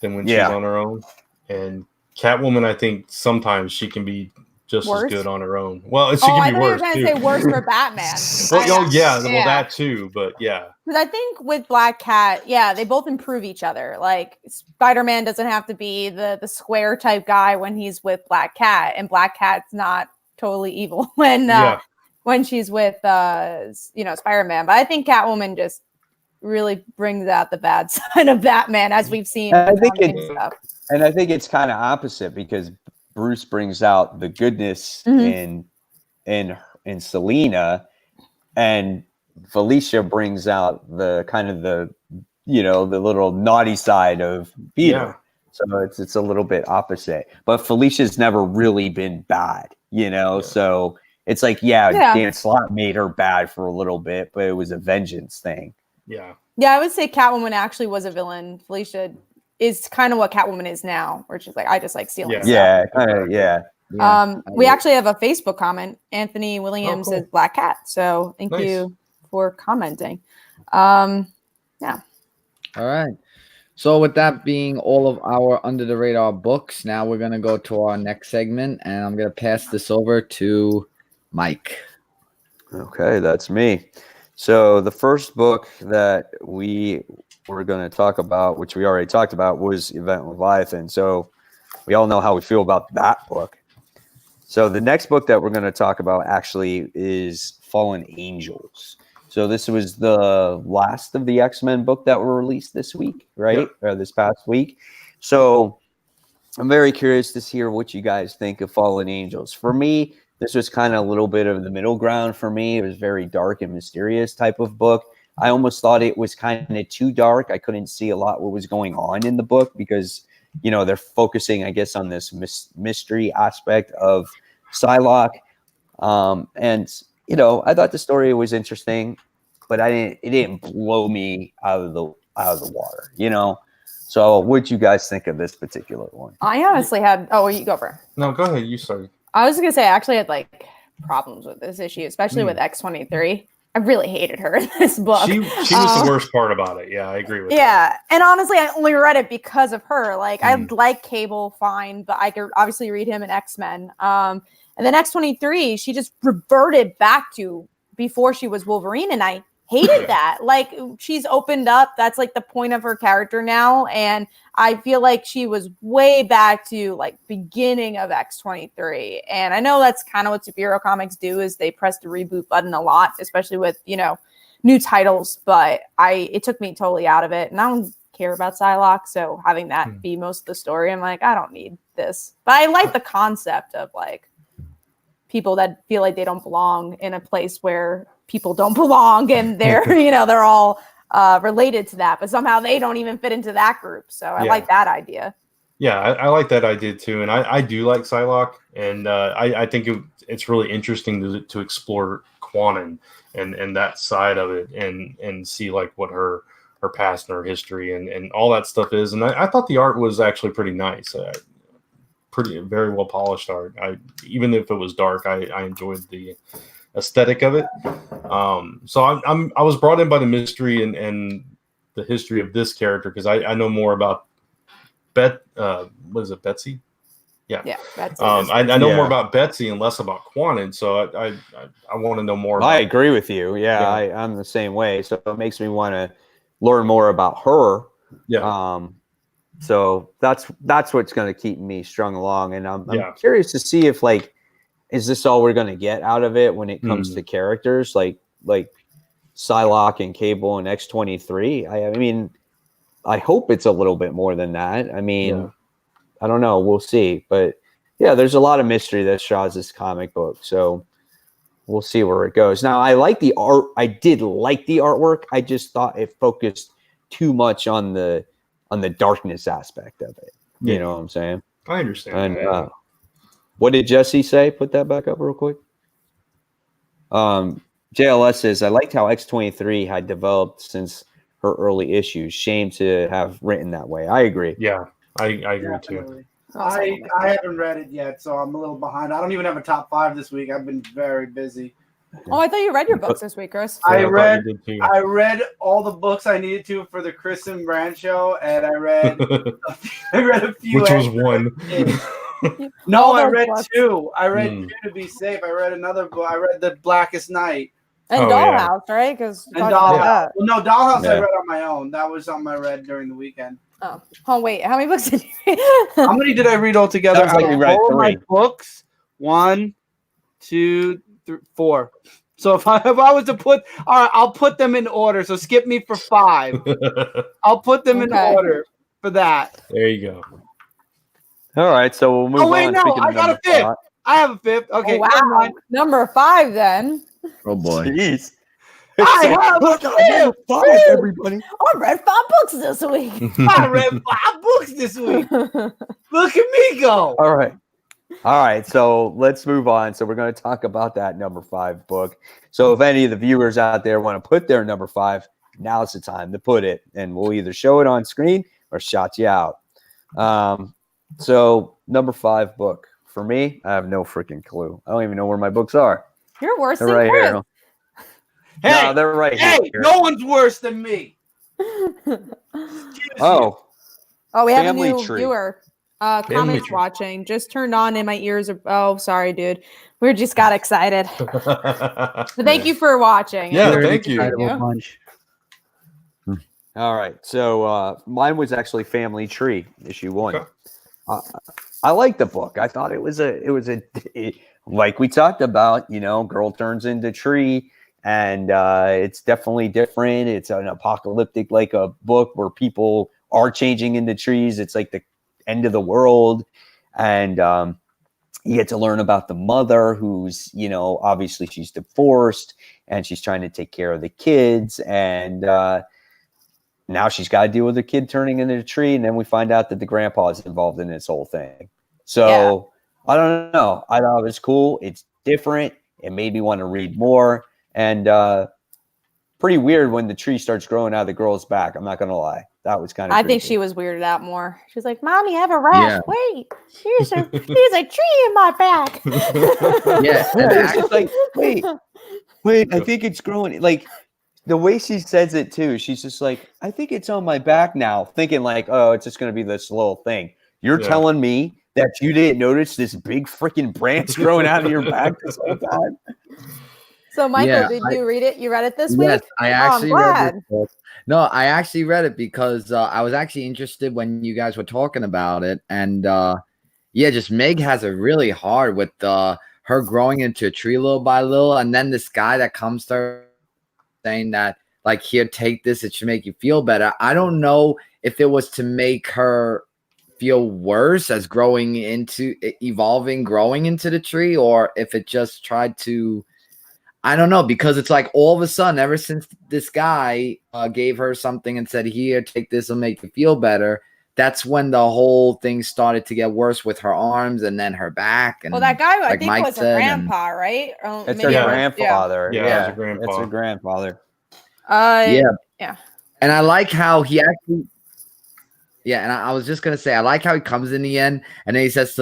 than when she's Yeah. on her own. And Catwoman, I think sometimes she can be just Worse? as good on her own. Well, she I can be thought you were worse, going to too. say worse for Batman. Well, that too, but yeah. Because I think with Black Cat, they both improve each other. Like Spider-Man doesn't have to be the square type guy when he's with Black Cat, and Black Cat's not totally evil when she's with Spider-Man. But I think Catwoman just really brings out the bad side of Batman, as we've seen. I think it's kind of opposite, because Bruce brings out the goodness in Selena, and Felicia brings out the kind of the little naughty side of Peter. Yeah. So it's a little bit opposite. But Felicia's never really been bad, so it's like, Dan Slott made her bad for a little bit, but it was a vengeance thing. Yeah. Yeah, I would say Catwoman actually was a villain. Felicia is kind of what Catwoman is now, where she's like, I just like stealing stuff. We actually have a Facebook comment. Anthony Williams says Black Cat. So thank you for commenting. All right. So with that being all of our under the radar books, now we're going to go to our next segment, and I'm going to pass this over to Mike. Okay, that's me. So the first book that we were going to talk about, which we already talked about, was Event Leviathan. So we all know how we feel about that book. So the next book that we're going to talk about actually is Fallen Angels. So this was the last of the X-Men book that were released this week, right? Yep. Or this past week. So I'm very curious to hear what you guys think of Fallen Angels. For me, this was kind of a little bit of the middle ground for me. It was very dark and mysterious type of book. I almost thought it was kind of too dark. I couldn't see a lot what was going on in the book because, they're focusing, I guess, on this mystery aspect of Psylocke. And I thought the story was interesting, but it didn't blow me out of the water, So what'd you guys think of this particular one? I honestly had, you go for it. No, go ahead. You started. I was going to say, I actually had problems with this issue, especially with X-23. I really hated her in this book. She was the worst part about it. Yeah, I agree with that. Yeah, and honestly, I only read it because of her. I like Cable fine, but I could obviously read him in X-Men. And then X-23, she just reverted back to before she was Wolverine, and I hated that. She's opened up. That's the point of her character now, and I feel like she was way back to beginning of X-23. And I know that's kind of what superhero comics do, is they press the reboot button a lot, especially with new titles. But it took me totally out of it, and I don't care about Psylocke, so having that be most of the story, I'm like, I don't need this. But I like the concept of people that feel like they don't belong in a place where people don't belong, and they're they're all related to that, but somehow they don't even fit into that group. So I like that idea. Yeah, I like that idea too, and I do like Psylocke, and I think it's really interesting to explore Quanon and that side of it, and see what her past and her history and all that stuff is. And I thought the art was actually pretty nice. Very well polished art. Even if it was dark, I enjoyed the aesthetic of it. So I was brought in by the mystery and the history of this character, because I know more about what is it, Betsy? Yeah, Betsy. I know more about Betsy and less about Quanon, so I want to know more. I agree with you. Yeah. I'm the same way. So it makes me want to learn more about her. Yeah. So that's what's going to keep me strung along, and I'm curious to see if is this all we're going to get out of it when it comes to characters like Psylocke and Cable and X-23. I mean, I hope it's a little bit more than that. I mean, I don't know. We'll see. But yeah, there's a lot of mystery that shrouds this comic book. So we'll see where it goes. Now, I like the art. I did like the artwork. I just thought it focused too much on the darkness aspect of it. Yeah. You know what I'm saying? I understand. And what did Jesse say? Put that back up real quick. JLS says, I liked how X-23 had developed since her early issues. Shame to have written that way. I agree. Yeah, I agree too. Definitely. I haven't read it yet, so I'm a little behind. I don't even have a top 5 this week. I've been very busy. Oh, I thought you read your books this week, Chris. Yeah, I thought read you did too. I read all the books I needed to for the Chris and Brand show, and I read a few. Which was extra one. No, All I those read books. 2. I read 2 to be safe. I read another book. I read The Blackest Night. And Oh, yeah. Dollhouse, right? Because And Dollhouse. Well, no, Dollhouse I Yeah. read on my own. That was something I read during the weekend. Oh, wait. How many books did you read? How many did I read altogether? Sounds like Out you of read all my 3. books, 1, 2, 3, 4. So if I was to put, all right, I'll put them in order. So skip me for 5. I'll put them in Okay. order for that. There you go. All right, so we'll move Oh wait, on. no, Speaking I of got a number 5th. five- I have a 5th. Okay, Oh, never wow. mind. Number 5, then. Oh boy. Jeez. I have a 5th. Five, everybody. I read 5 books this week. I read 5 books this week. Look at me go. All right. So let's move on. So we're going to talk about that number 5 book. So if any of the viewers out there want to put their number 5, now's the time to put it, and we'll either show it on screen or shout you out. So number 5 book for me, I have no freaking clue. I don't even know where my books are. You're worse They're than right Chris. here. Hey, No, they're right hey, here. no one's worse than me. Oh, Oh, we have a Family new Tree. viewer. Family Comments Tree. watching. Just turned on and my ears are. Oh, sorry, dude. We just got excited. But thank you for watching. Yeah, Very thank you. excitable Yeah. bunch. all right. So mine was actually Family Tree, issue 1. Okay. I like the book. I thought it was like we talked about, girl turns into tree, and it's definitely different. It's an apocalyptic, like a book where people are changing into trees. It's like the end of the world. And you get to learn about the mother who's, obviously she's divorced and she's trying to take care of the kids. And now she's got to deal with the kid turning into a tree. And then we find out that the grandpa is involved in this whole thing. So I don't know. I thought it was cool. It's different. It made me want to read more. And pretty weird when the tree starts growing out of the girl's back. I'm not going to lie. That was kind of I think she was weirded out more. She's like, Mommy, I have a rash. Yeah. Wait, there's a tree in my back. Yeah, and It's just like, wait, I think it's growing. Like the way she says it too, she's just like, I think it's on my back now, thinking like, oh, it's just going to be this little thing. You're Yeah. telling me that you didn't notice this big freaking branch growing out of your back this whole time? So, Michael, Yeah, did you read it? You read it this week? Yes, I I'm actually read glad. this book. No, I actually read it because I was actually interested when you guys were talking about it. And just Meg has it really hard with her growing into a tree little by little. And then this guy that comes to her saying that, like, here, take this. It should make you feel better. I don't know if it was to make her feel worse as growing into the tree, or if it just tried to, I don't know, because it's like all of a sudden, ever since this guy gave her something and said, here, take this, it'll make you feel better, that's when the whole thing started to get worse with her arms and then her back. And Well, that guy, I like think, Mike was her said, grandpa, right? Or It's maybe her it was- grandfather. Yeah, it's her grandpa. It's her grandfather. Yeah. And I like how he actually, and I was just going to say, I like how he comes in the end and then he says,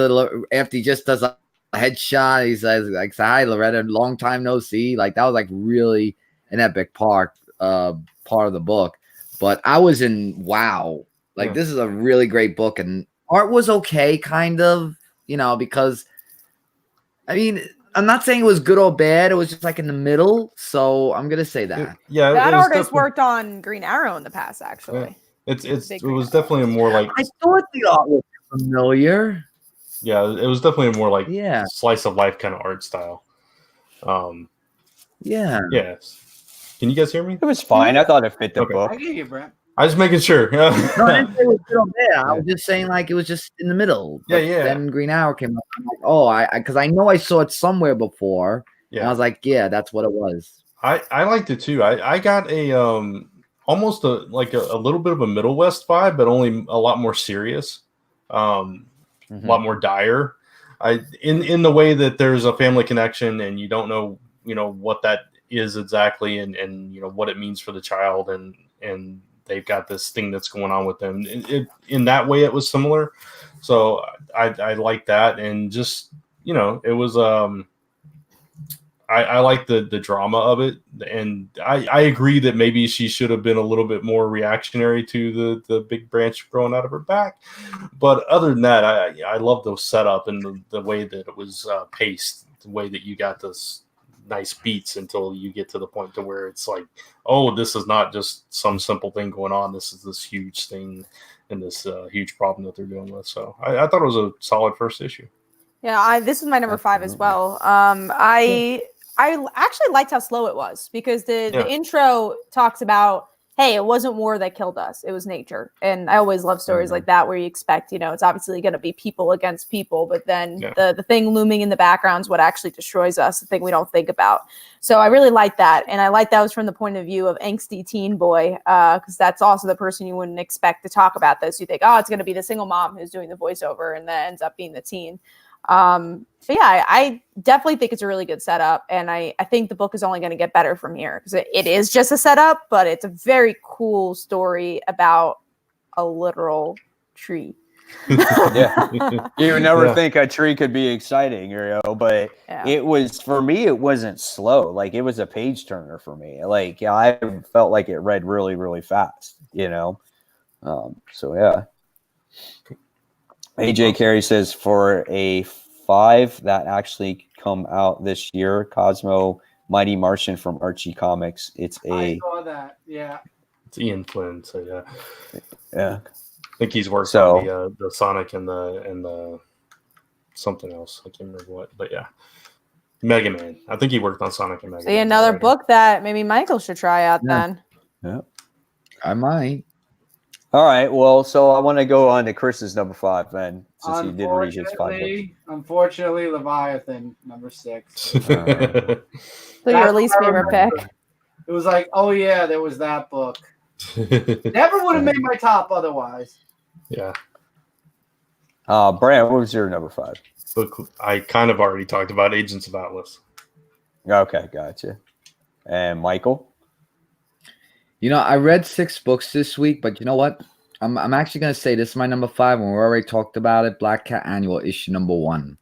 after he just does a headshot, he says, like, hi, Loretta, long time no see. Like, that was like really an epic part of the book. But I was in wow. Like, this is a really great book. And art was okay, kind of, because, I mean, I'm not saying it was good or bad. It was just like in the middle. So I'm going to say that. Yeah, That it was artist definitely- worked on Green Arrow in the past, actually. It was definitely a more like I thought the art was familiar. it was definitely a more like Yeah. slice of life kind of art style. Yeah. Yes. Can you guys hear me? It was fine. I thought it fit the Okay. book. I get you, Brent. I was making sure. No, I didn't say it was good or bad. I was just saying like it was just in the middle. Yeah, But yeah. Then Green Arrow came up. I'm like, oh, because I know I saw it somewhere before. And I Yeah, was like, yeah, that's what it was. I liked it too. I got a almost a little bit of a Middle West vibe, but only a lot more serious, a lot more dire. In the way that there's a family connection, and you don't know what that is exactly, and what it means for the child, and they've got this thing that's going on with them. In that way, it was similar. So I like that, and just it was I like the drama of it, and I agree that maybe she should have been a little bit more reactionary to the big branch growing out of her back. But other than that, I love the setup and the way that it was paced, the way that you got this nice beats until you get to the point to where it's like, oh, this is not just some simple thing going on. This is this huge thing and this huge problem that they're dealing with. So I thought it was a solid first issue. Yeah, this is my number 5 as well. I actually liked how slow it was because the intro talks about, hey, it wasn't war that killed us. It was nature. And I always love stories like that where you expect, it's obviously going to be people against people, but then the thing looming in the background is what actually destroys us, the thing we don't think about. So I really like that. And I like that was from the point of view of angsty teen boy, because that's also the person you wouldn't expect to talk about this. You think, oh, it's going to be the single mom who's doing the voiceover, and that ends up being the teen. So yeah, I definitely think it's a really good setup, and I think the book is only going to get better from here because it is just a setup, but it's a very cool story about a literal tree. Yeah, you would never think a tree could be exciting, but it was, for me, it wasn't slow. Like, it was a page turner for me. Like, I felt like it read really, really fast, so yeah. AJ Carey says for a 5 that actually come out this year, Cosmo Mighty Martian from Archie Comics. I saw that. Yeah. It's Ian Flynn. So yeah. I think he's worked on the Sonic and the something else. I can't remember what, but yeah. Mega Man. I think he worked on Sonic and Mega Man. See, another book that maybe Michael should try out then. Yeah. I might. All right. Well, so I want to go on to Chris's number 5 then, since he did read his 5 books. Unfortunately, Leviathan, number 6. So your least favorite pick. It was like, oh yeah, there was that book. Never would have made my top otherwise. Yeah. Brand, what was your number 5? Book I kind of already talked about, Agents of Atlas. Okay, gotcha. And Michael? I read 6 books this week, but you know what? I'm actually going to say this is my number 5, and we already talked about it. Black Cat Annual, issue number 1.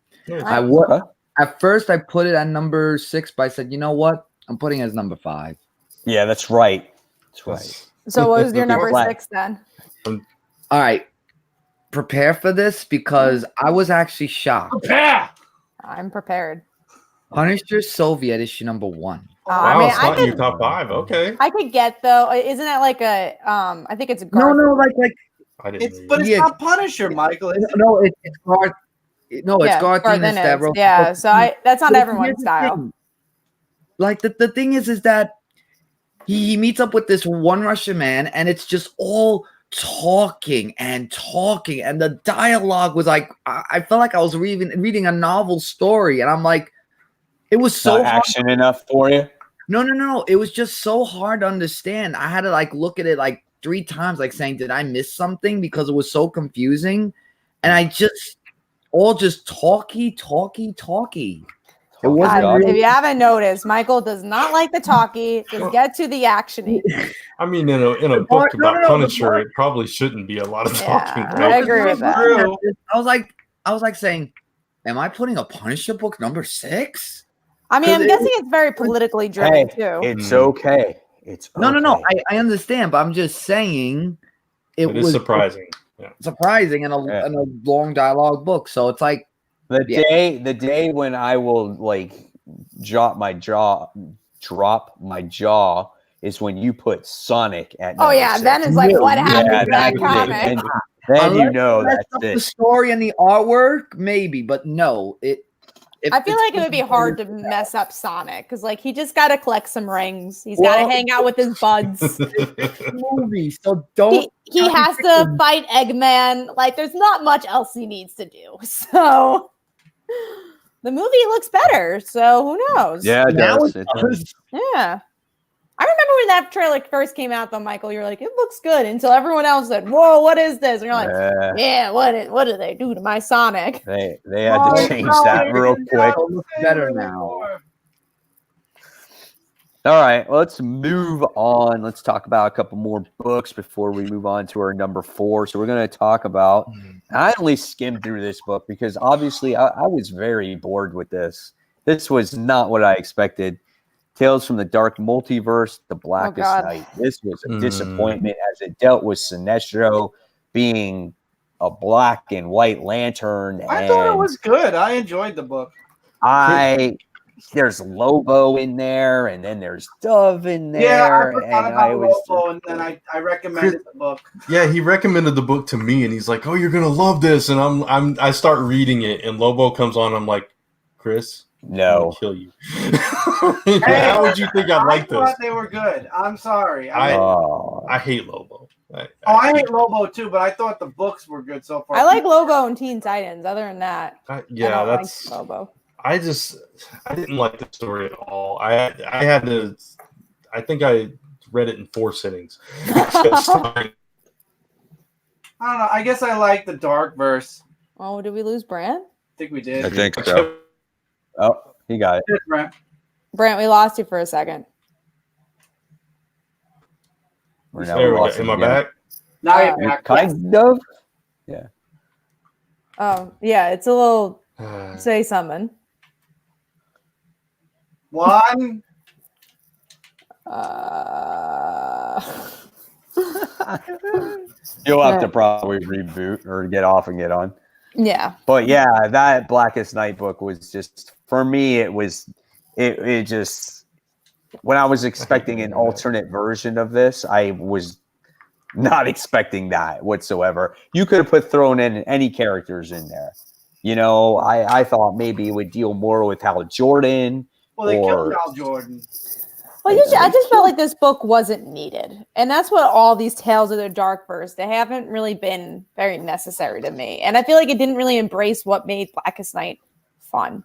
At first, I put it at number 6, but I said, you know what? I'm putting it as number 5. Yeah, that's right. That's right. So what was your number 6 then? All right. Prepare for this because I was actually shocked. Prepare! I'm prepared. Punisher Soviet, issue number 1. Wow, it's not in your top 5. Okay. I could get though. Isn't that like a? I think it's a. No, like. I didn't. It's not Punisher, Michael. It's Garth. No, it's Garth Ennis that wrote. Yeah, so that's not everyone's style. Like the thing is that he meets up with this one Russian man, and it's just all talking, and the dialogue was like I felt like I was reading a novel story, and I'm like, it was so not action enough for you. No. It was just so hard to understand. I had to look at it 3 times, saying, did I miss something? Because it was so confusing. And I just talky. It wasn't really... If you haven't noticed, Michael does not like the talky. Just get to the action. I mean, in a book about Punisher, it probably shouldn't be a lot of talking. I agree with that. I was like saying, am I putting a Punisher book number 6? I mean, I'm guessing it's very politically driven too. It's okay. It's okay. No. I understand, but I'm just saying it was surprising. Yeah. Surprising in a long dialogue book. So it's like the day when I will drop my jaw is when you put Sonic at. Oh yeah, 6. then it's like what happened to that comic? Then that's it. The story and the artwork, maybe, but no, I feel like it would be hard to mess up Sonic because he just got to collect some rings. He's got to hang out with his buds. Movie, so don't. He has to fight Eggman. There's not much else he needs to do. So the movie looks better. So who knows? Yeah, it does. Yeah. I remember when that trailer first came out, though, Michael. You were like, it looks good until everyone else said, whoa, what is this? And you're like, yeah, what did they do to my Sonic? They had to change that real quick. It looks better now. All right, well, let's move on. Let's talk about a couple more books before we move on to our number 4. So we're going to talk about. I only skimmed through this book because obviously I was very bored with this. This was not what I expected. Tales from the Dark Multiverse, The Blackest Night. This was a disappointment as it dealt with Sinestro being a black and white lantern. I thought it was good. I enjoyed the book. There's Lobo in there, and then there's Dove in there. Yeah, I forgot about Lobo, and then I recommended the book. Yeah, he recommended the book to me, and he's like, "Oh, you're gonna love this." And I start reading it, and Lobo comes on. I'm like, Chris, no, I'm gonna kill you. How would you think I'd like this? I thought they were good. I'm sorry. I hate Lobo. I hate Lobo too, but I thought the books were good so far. I like Lobo and Teen Titans. Other than that, that's like Lobo. I didn't like the story at all. I think I read it in 4 sittings. I don't know. I guess I like the dark verse. Oh, did we lose Brant? I think we did. I think so. Oh, he got it. Brant. Brant, we lost you for a second. There we go. Am I back? Now you're back. Kind of. Yeah. Yeah, it's a little say something. One. You'll have to probably reboot or get off and get on. Yeah. But yeah, that Blackest Night book was just, for me, it just, when I was expecting an alternate version of this, I was not expecting that whatsoever. You could have thrown in any characters in there. You know, I thought maybe it would deal more with Hal Jordan. Well, they killed Hal Jordan. Well, I just felt like this book wasn't needed. And that's what all these Tales of the Darkverse, they haven't really been very necessary to me. And I feel like it didn't really embrace what made Blackest Night fun.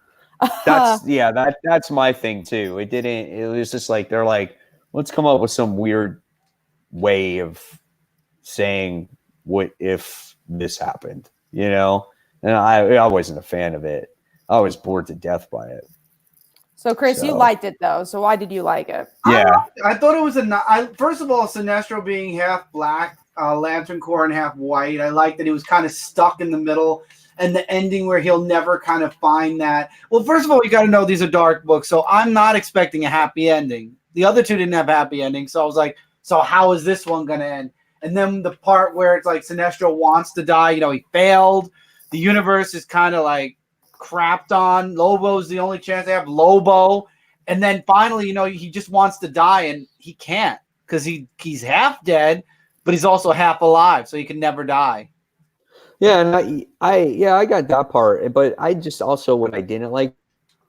That's my thing too. It was just like, they're like, let's come up with some weird way of saying what if this happened, you know? And I wasn't a fan of it. I was bored to death by it. So, Chris, you liked it, though. So why did you like it? Yeah. I thought it was first of all, Sinestro being half black, Lantern Corps and half white. I liked that he was kind of stuck in the middle, and the ending where he'll never kind of find that. Well, first of all, you got to know these are dark books, so I'm not expecting a happy ending. The other two didn't have happy endings, so I was like, so how is this one going to end? And then the part where it's like Sinestro wants to die, he failed. The universe is kind of like crapped on. Lobo's the only chance they have. Lobo. And then finally, he just wants to die, and he can't because he's half dead, but he's also half alive, so he can never die. Yeah, and I got that part, but I just also, what I didn't like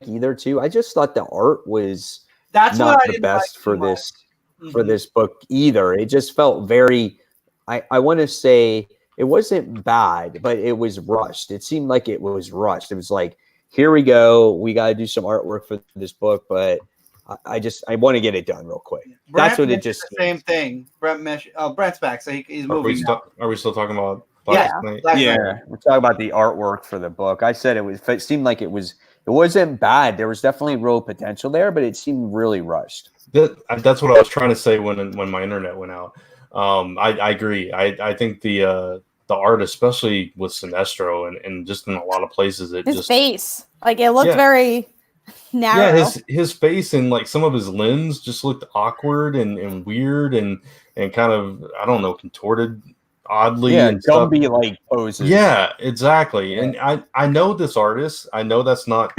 either too, I just thought the art was not the best for this book either. It just felt very, I want to say, it wasn't bad, but it was rushed. It seemed like it was rushed. It was like, here we go. We got to do some artwork for this book, but I want to get it done real quick. That's what it just. The same thing. Brent's back, so he's moving. Are we still talking about? Yeah, we're talking about the artwork for the book. I said it seemed like it wasn't bad. There was definitely real potential there, but it seemed really rushed. That's what I was trying to say when my internet went out. I agree. I think the art, especially with Sinestro and just in a lot of places, his face, like it looked very narrow. Yeah, his face and like some of his limbs just looked awkward and weird and kind of, I don't know, contorted oddly. Yeah, and Gumby like poses. Yeah, exactly. And I know this artist. I know that's not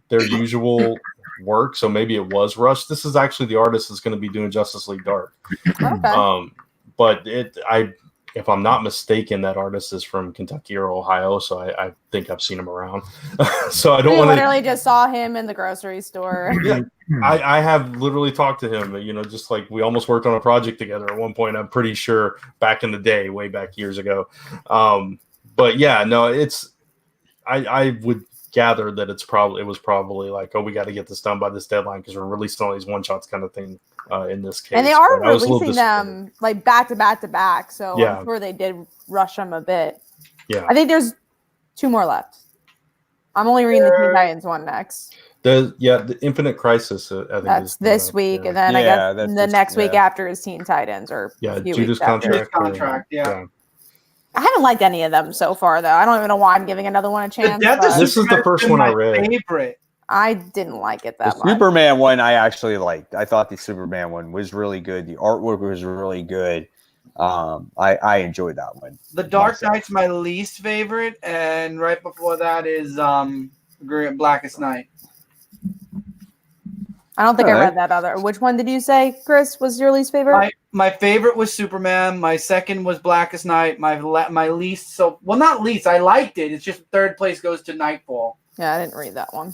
their usual work, so maybe it was rushed. This is actually the artist that's going to be doing Justice League Dark. Okay. But if I'm not mistaken, that artist is from Kentucky or Ohio, so I think I've seen him around. So I don't want to. Literally just saw him in the grocery store. Yeah, I have literally talked to him. Just like we almost worked on a project together at one point. I'm pretty sure back in the day, way back years ago. But yeah, no, I would gather that it was probably like, oh, we got to get this done by this deadline because we're releasing all these one shots kind of thing. In this case, and they are releasing them like back to back to back, so yeah. I'm sure they did rush them a bit. Yeah, I think there's 2 more left. I'm only reading the Teen Titans one next. The Infinite Crisis. I think That's is this week, yeah. and then I Yeah, guess that's the just- next week yeah. after is Teen Titans, or Yeah, a few Judas weeks after. Judas Contract. Contract, yeah. I haven't liked any of them so far, though. I don't even know why I'm giving another one a The chance. Death of But This is the Superman first been one I my read. favorite. I didn't like it The that much. Superman one I actually liked. I thought the Superman one was really good. The artwork was really good. I enjoyed that one. The Dark myself. Knight's my least favorite, and right before that is Blackest Night. I don't think I Alright. read that other. Which one did you say, Chris, was your least favorite? My favorite was Superman. My second was Blackest Night. My least, not least. I liked it. It's just third place goes to Nightfall. Yeah, I didn't read that one.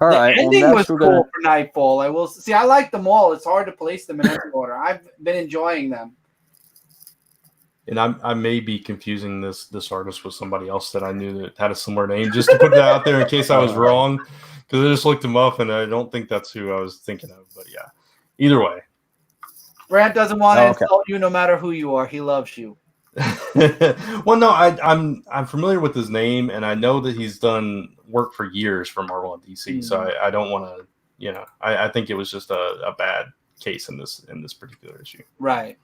All The right. ending well, was next cool we're gonna. for Nightfall. I will see. I like them all. It's hard to place them in any order. I've been enjoying them. And I may be confusing this artist with somebody else that I knew that had a similar name, just to put that out there in case I was wrong, because I just looked him up and I don't think that's who I was thinking of. But yeah, either way. Grant doesn't want to Okay. insult you, no matter who you are. He loves you. Well, no, I'm familiar with his name, and I know that he's done work for years for Marvel and DC. So I don't want to, I think it was just a bad case in this particular issue. Right.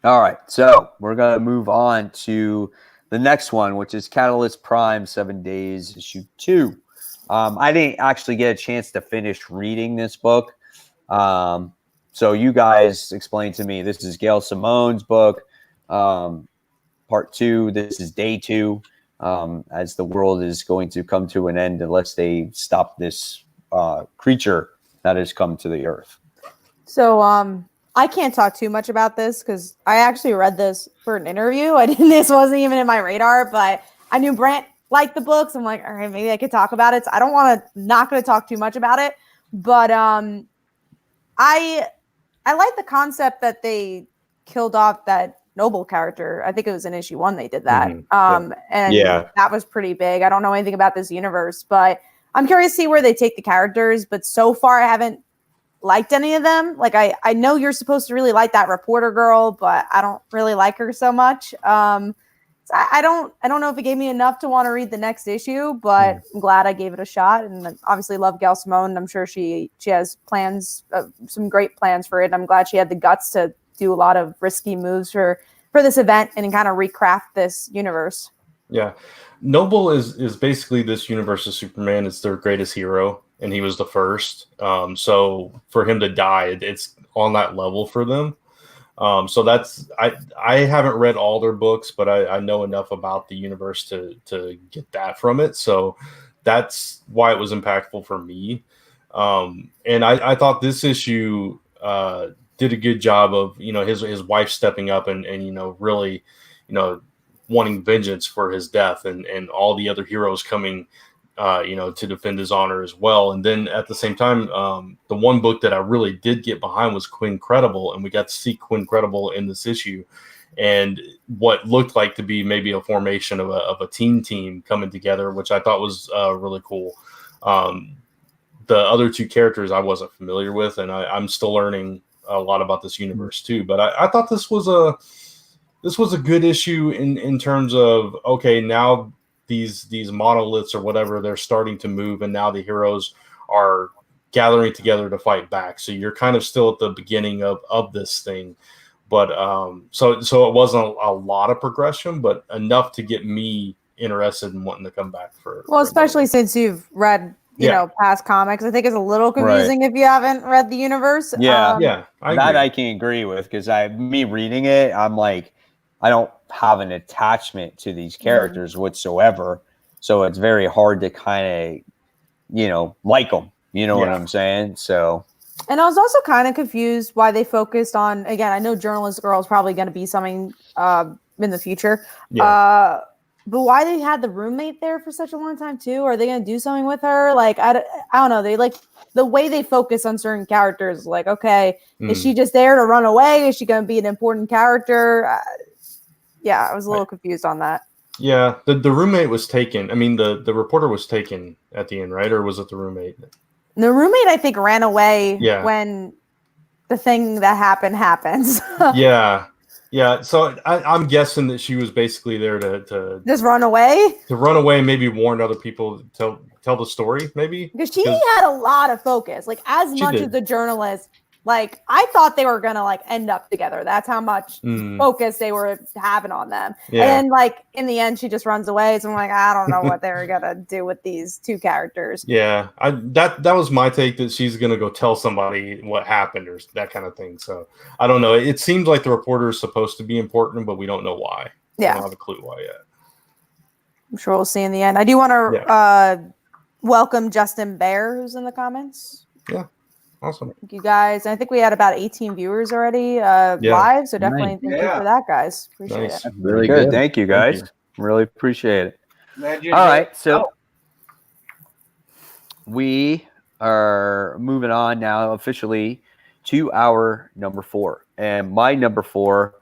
All right. So we're gonna move on to the next one, which is Catalyst Prime 7 Days issue 2. I didn't actually get a chance to finish reading this book. So you guys explain to me. This is Gail Simone's book. Part 2. This is day 2, as the world is going to come to an end unless they stop this creature that has come to the earth. So, I can't talk too much about this because I actually read this for an interview. This wasn't even in my radar, but I knew Brant liked the books. I'm like, all right, maybe I could talk about it. So I don't want to, not going to talk too much about it, but I like the concept that they killed off that Noble character. I think it was in issue 1 they did that. And that was pretty big. I don't know anything about this universe, but I'm curious to see where they take the characters. But so far, I haven't liked any of them. Like I know you're supposed to really like that reporter girl, but I don't really like her so much. So I don't know if it gave me enough to want to read the next issue, but I'm glad I gave it a shot. And I obviously love Gail Simone. I'm sure she has plans, some great plans for it. And I'm glad she had the guts to do a lot of risky moves for this event and kind of recraft this universe. Yeah. Noble is basically this universe's Superman. It's their greatest hero, and he was the first. So for him to die, it's on that level for them. So that's I haven't read all their books, but I know enough about the universe to get that from it. So that's why it was impactful for me. And I thought this issue did a good job of his wife stepping up and really wanting vengeance for his death, and all the other heroes coming to defend his honor as well. And then at the same time, the one book that I really did get behind was Quinn Credible, and we got to see Quinn Credible in this issue, and what looked like to be maybe a formation of a team coming together, which I thought was really cool. The other two characters I wasn't familiar with, and I'm still learning a lot about this universe too. But I thought this was a good issue in terms of, okay, now these monoliths or whatever, they're starting to move, and now the heroes are gathering together to fight back. So you're kind of still at the beginning of this thing, but so it wasn't a lot of progression, but enough to get me interested in wanting to come back for. Well, especially since you've read past comics. I think it's a little confusing if you haven't read the universe. I agree. I can agree with, because me reading it, I'm like, I don't have an attachment to these characters whatsoever. So it's very hard to kind of, like them. You know what I'm saying? So. And I was also kind of confused why they focused on, again, I know Journalist Girl is probably going to be something in the future. Yeah. But why they had the roommate there for such a long time too? Are they going to do something with her? Like, I don't know. They the way they focus on certain characters. Like, okay, is she just there to run away? Is she going to be an important character? I was a little confused on that. Yeah, the roommate was taken. I mean, the reporter was taken at the end, right? Or was it the roommate? The roommate, I think, ran away when the thing that happens. Yeah. Yeah, so I'm guessing that she was basically there to Just run away? run away and maybe warn other people, tell the story, maybe. Because she had a lot of focus. Like, as She much did. as a journalist, like, I thought they were gonna like end up together. That's how much focus they were having on them. Yeah. And then, like, in the end, she just runs away. So I'm like, I don't know what they're gonna do with these two characters. Yeah, that was my take, that she's gonna go tell somebody what happened or that kind of thing. So I don't know. It seems like the reporter is supposed to be important, but we don't know why. Yeah. We don't have a clue why yet. I'm sure we'll see in the end. I do want to welcome Justin Bear, who's in the comments. Yeah, awesome. Thank you guys. I think we had about 18 viewers already live, so definitely Nice. thank you for that, guys. Appreciate Nice. it. Really Good. good. Thank you, guys. Really appreciate it. Glad All right, so we are moving on now officially to our number 4. And my number 4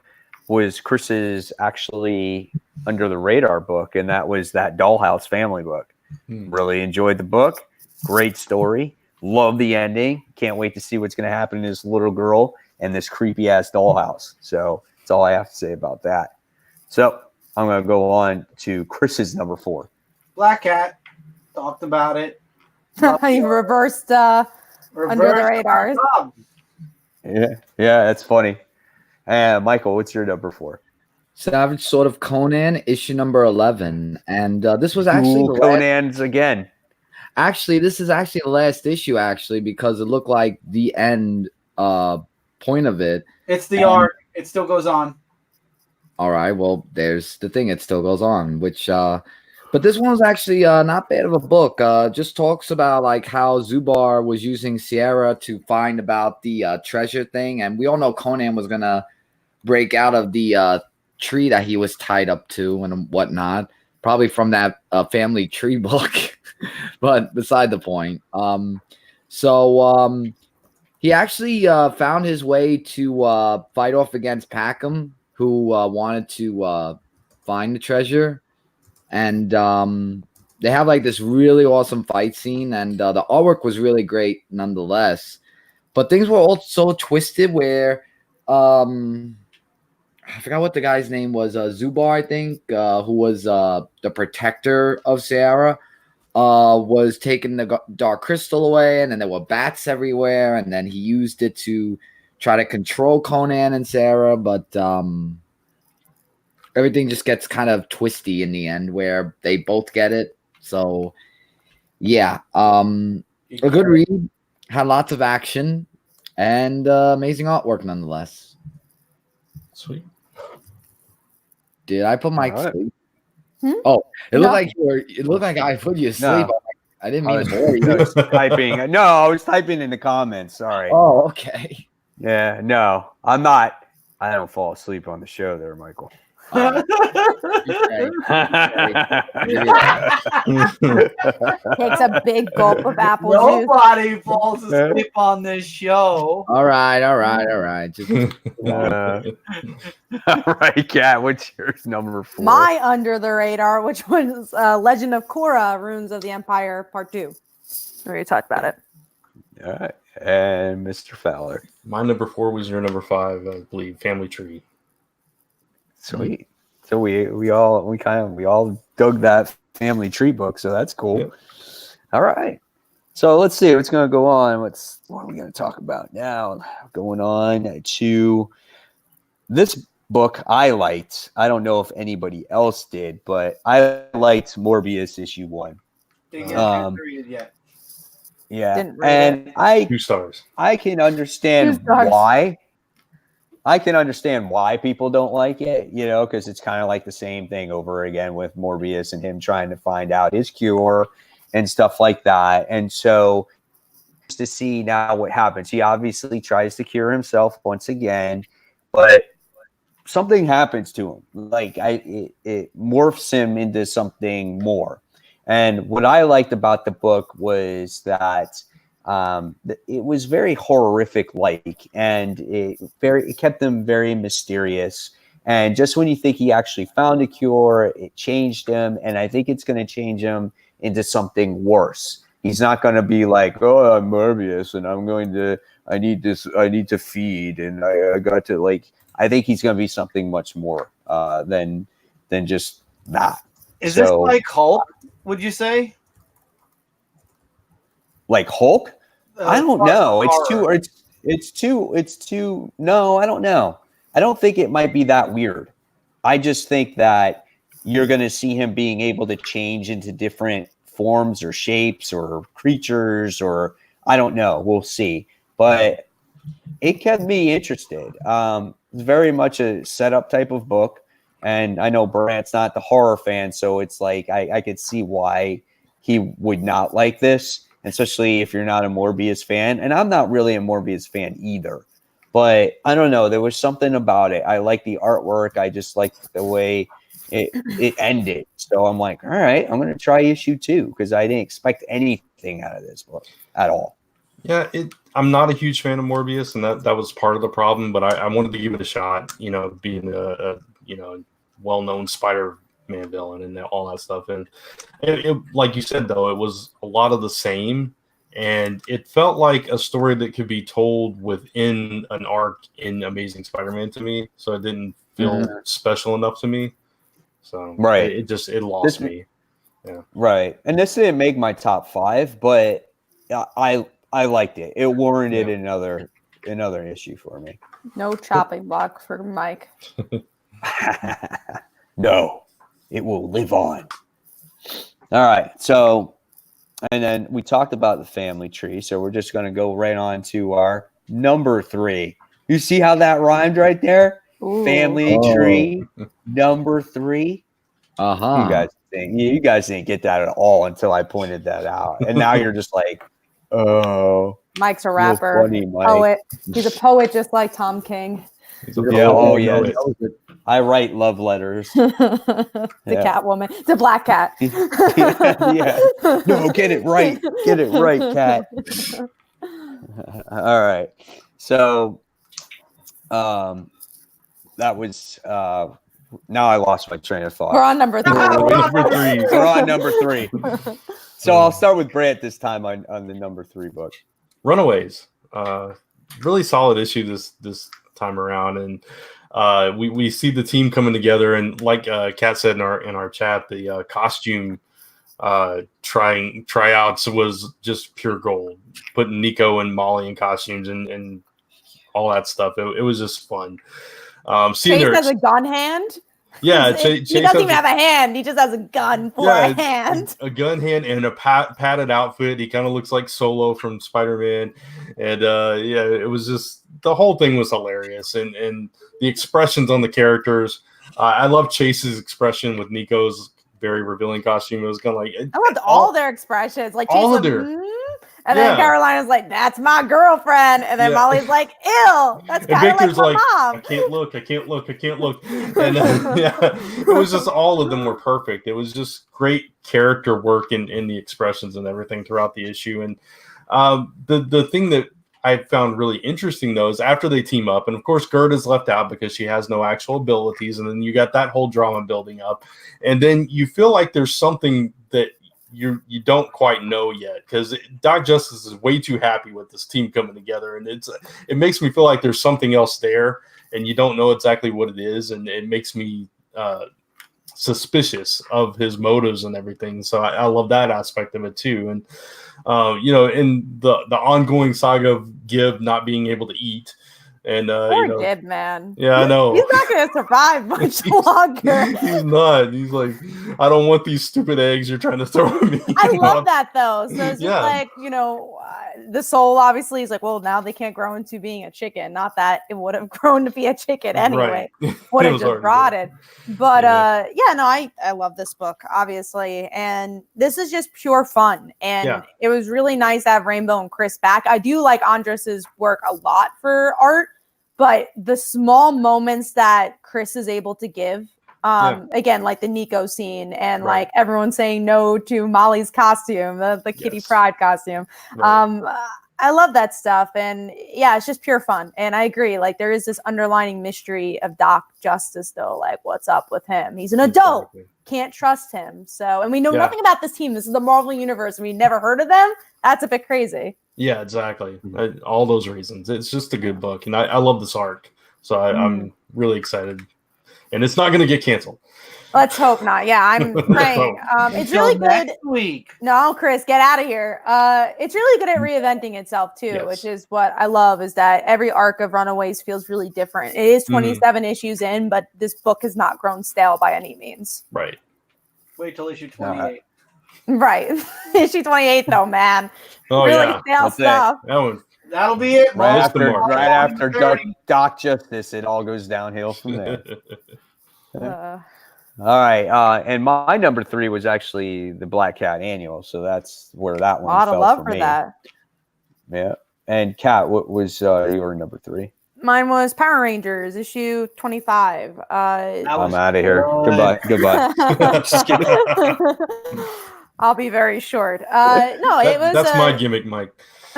was Chris's actually under the radar book, and that was that Dollhouse family book. Really enjoyed the book. Great story. Love the ending. Can't wait to see what's going to happen to this little girl and this creepy ass dollhouse. So that's all I have to say about that. So I'm going to go on to Chris's number 4. Black Cat talked about it. He reversed under the radars. Yeah, that's funny. Michael, what's your number 4? Savage Sword of Conan, issue number 11, and this was actually the Conan's again. Actually, this is actually the last issue, actually, because it looked like the end point of it. It's the arc. It still goes on. All right, well, there's the thing. It still goes on, which, but this one's actually not bad of a book. Just talks about like how Zubar was using Sierra to find about the treasure thing, and we all know Conan was gonna break out of the tree that he was tied up to and whatnot, probably from that family tree book. But beside the point. He actually found his way to fight off against Packham, who wanted to find the treasure. And they have like this really awesome fight scene, and the artwork was really great nonetheless. But things were all so twisted where I forgot what the guy's name was. Zubar, I think, who was the protector of Sierra, was taking the dark crystal away, and then there were bats everywhere, and then he used it to try to control Conan and Sarah, but everything just gets kind of twisty in the end where they both get it. So yeah, a good read, had lots of action, and amazing artwork nonetheless. Sweet. Did I put Mike All right. sleep? Oh, it looked like you were. It looked like I put you asleep. No. I didn't I mean was, to bore you. I was typing. No, I was typing in the comments. Sorry. Oh, okay. Yeah, no, I'm not. I don't fall asleep on the show there, Michael. Okay. Takes a big gulp of apple juice. Nobody falls asleep on this show. All right. Just, All right, Kat, what's yours number 4? My under the radar, which was Legend of Korra, Runes of the Empire, Part 2. We already talked about it. All right, and Mr. Fowler. My number 4 was your number 5, I believe. Family Tree. Sweet. So we all dug that family tree book, so that's cool. Yep. All right. So let's see what's going to go on. What are we going to talk about now? Going on to this book I liked. I don't know if anybody else did, but I liked Morbius issue 1. Didn't get read yet. Yeah, Didn't read and I 2 stars. I can understand 2 stars. why. I can understand why people don't like it, because it's kind of like the same thing over again with Morbius and him trying to find out his cure and stuff like that. And so just to see now what happens. He obviously tries to cure himself once again, but something happens to him. Like it morphs him into something more. And what I liked about the book was that it was very horrific-like, and it kept them very mysterious. And just when you think he actually found a cure, it changed him, and I think it's going to change him into something worse. He's not going to be like, "Oh, I'm Morbius, and I need to feed, and I got to like." I think he's going to be something much more than just that. Is this like Hulk? Would you say? Like Hulk? I don't know. It's too. No, I don't know. I don't think it might be that weird. I just think that you're going to see him being able to change into different forms or shapes or creatures, or I don't know. We'll see. But it kept me interested. It's very much a setup type of book. And I know Brant's not the horror fan, so it's like I could see why he would not like this, especially if you're not a Morbius fan. And I'm not really a Morbius fan either. But I don't know. There was something about it. I like the artwork. I just liked the way it ended. So I'm like, all right, I'm going to try issue 2 because I didn't expect anything out of this book at all. Yeah, I'm not a huge fan of Morbius, and that was part of the problem. But I wanted to give it a shot. Being a well-known Spider-Man villain and all that stuff. And it, like you said, though, it was a lot of the same. And it felt like a story that could be told within an arc in Amazing Spider-Man to me. So it didn't feel special enough to me. So right, it lost me. Yeah. Right, and this didn't make my top 5, but I liked it. It warranted another issue for me. No chopping block for Mike. No, it will live on. All right, so. And then we talked about the family tree, so we're just going to go right on to our number 3. You see how that rhymed right there? Ooh. Family tree, number 3. You guys didn't get that at all until I pointed that out, and now you're just like, oh. Mike's a rapper, funny, Mike. Poet. He's a poet, just like Tom King. Yeah. I write love letters. The Catwoman, the black cat. Yeah. No, get it right. Get it right, cat. All right. So, that was. Now I lost my train of thought. We're on number 3. We're on number 3. So I'll start with Brant this time on the number 3 book. Runaways. Really solid issue this time around, and we see the team coming together, and like Kat said in our chat, the costume tryouts was just pure gold. Putting Nico and Molly in costumes and all that stuff, it was just fun. Chase has a gun hand. Yeah, Chase he doesn't even have a hand. He just has a gun for a hand. A gun hand and a padded outfit. He kind of looks like Solo from Spider-Man. And it was just, the whole thing was hilarious. And the expressions on the characters. I love Chase's expression with Nico's very revealing costume. It was kind of like, I loved all their expressions. Like Chase all was, of their. And then Carolina's like, "That's my girlfriend," and then Molly's like, "Ew, that's kind of like my mom." I can't look. And it was just, all of them were perfect. It was just great character work in the expressions and everything throughout the issue. And the thing that I found really interesting, though, is after they team up, and of course Gerda's left out because she has no actual abilities, and then you got that whole drama building up, and then you feel like there's something that you don't quite know yet, because Doc Justice is way too happy with this team coming together, and it makes me feel like there's something else there, and you don't know exactly what it is, and it makes me suspicious of his motives and everything. So I love that aspect of it too. And in the ongoing saga of Gib not being able to eat. And poor Gib, man. Yeah, I know. He's not going to survive much longer. He's not. He's like, I don't want these stupid eggs you're trying to throw at me. I love that, though. So it's just like, the soul obviously is like, well, now they can't grow into being a chicken. Not that it would have grown to be a chicken anyway. Right. Would have just rotted. But I love this book, obviously. And this is just pure fun. And it was really nice to have Rainbow and Chris back. I do like Andres's work a lot for art. But the small moments that Chris is able to give, again, like the Nico scene and like everyone saying no to Molly's costume, the Kitty Pryde costume. Right. I love that stuff. And it's just pure fun. And I agree. Like there is this underlining mystery of Doc Justice, though. Like what's up with him? He's an adult. Exactly. Can't trust him. So, and we know nothing about this team. This is the Marvel Universe. We never heard of them. That's a bit crazy. Yeah, exactly. All those reasons. It's just a good book. And I love this arc. So I'm really excited, and it's not going to get canceled. Let's hope not. Yeah, I'm praying. It's Until really good. next week. No, Chris, get out of here. It's really good at reinventing itself too, Yes. which is what I love. Is that every arc of Runaways feels really different. It is 27 issues in, but this book has not grown stale by any means. Right. Wait till issue 28. Right, issue 28 though, man. Oh really yeah. stale That's it. stuff. That one. That'll be it. Right Most of them after, are. right after Dark, 30. Doc Justice, it all goes downhill from there. Uh, All right, and my number 3 was actually the Black Cat Annual, so that's where that a one lot of fell love for for me. that. Yeah, and Kat, what was your number 3? Mine was Power Rangers issue 25. That I'm was out of here. good. Goodbye. Just kidding. I'll be very short. No, it was. That's my gimmick, Mike.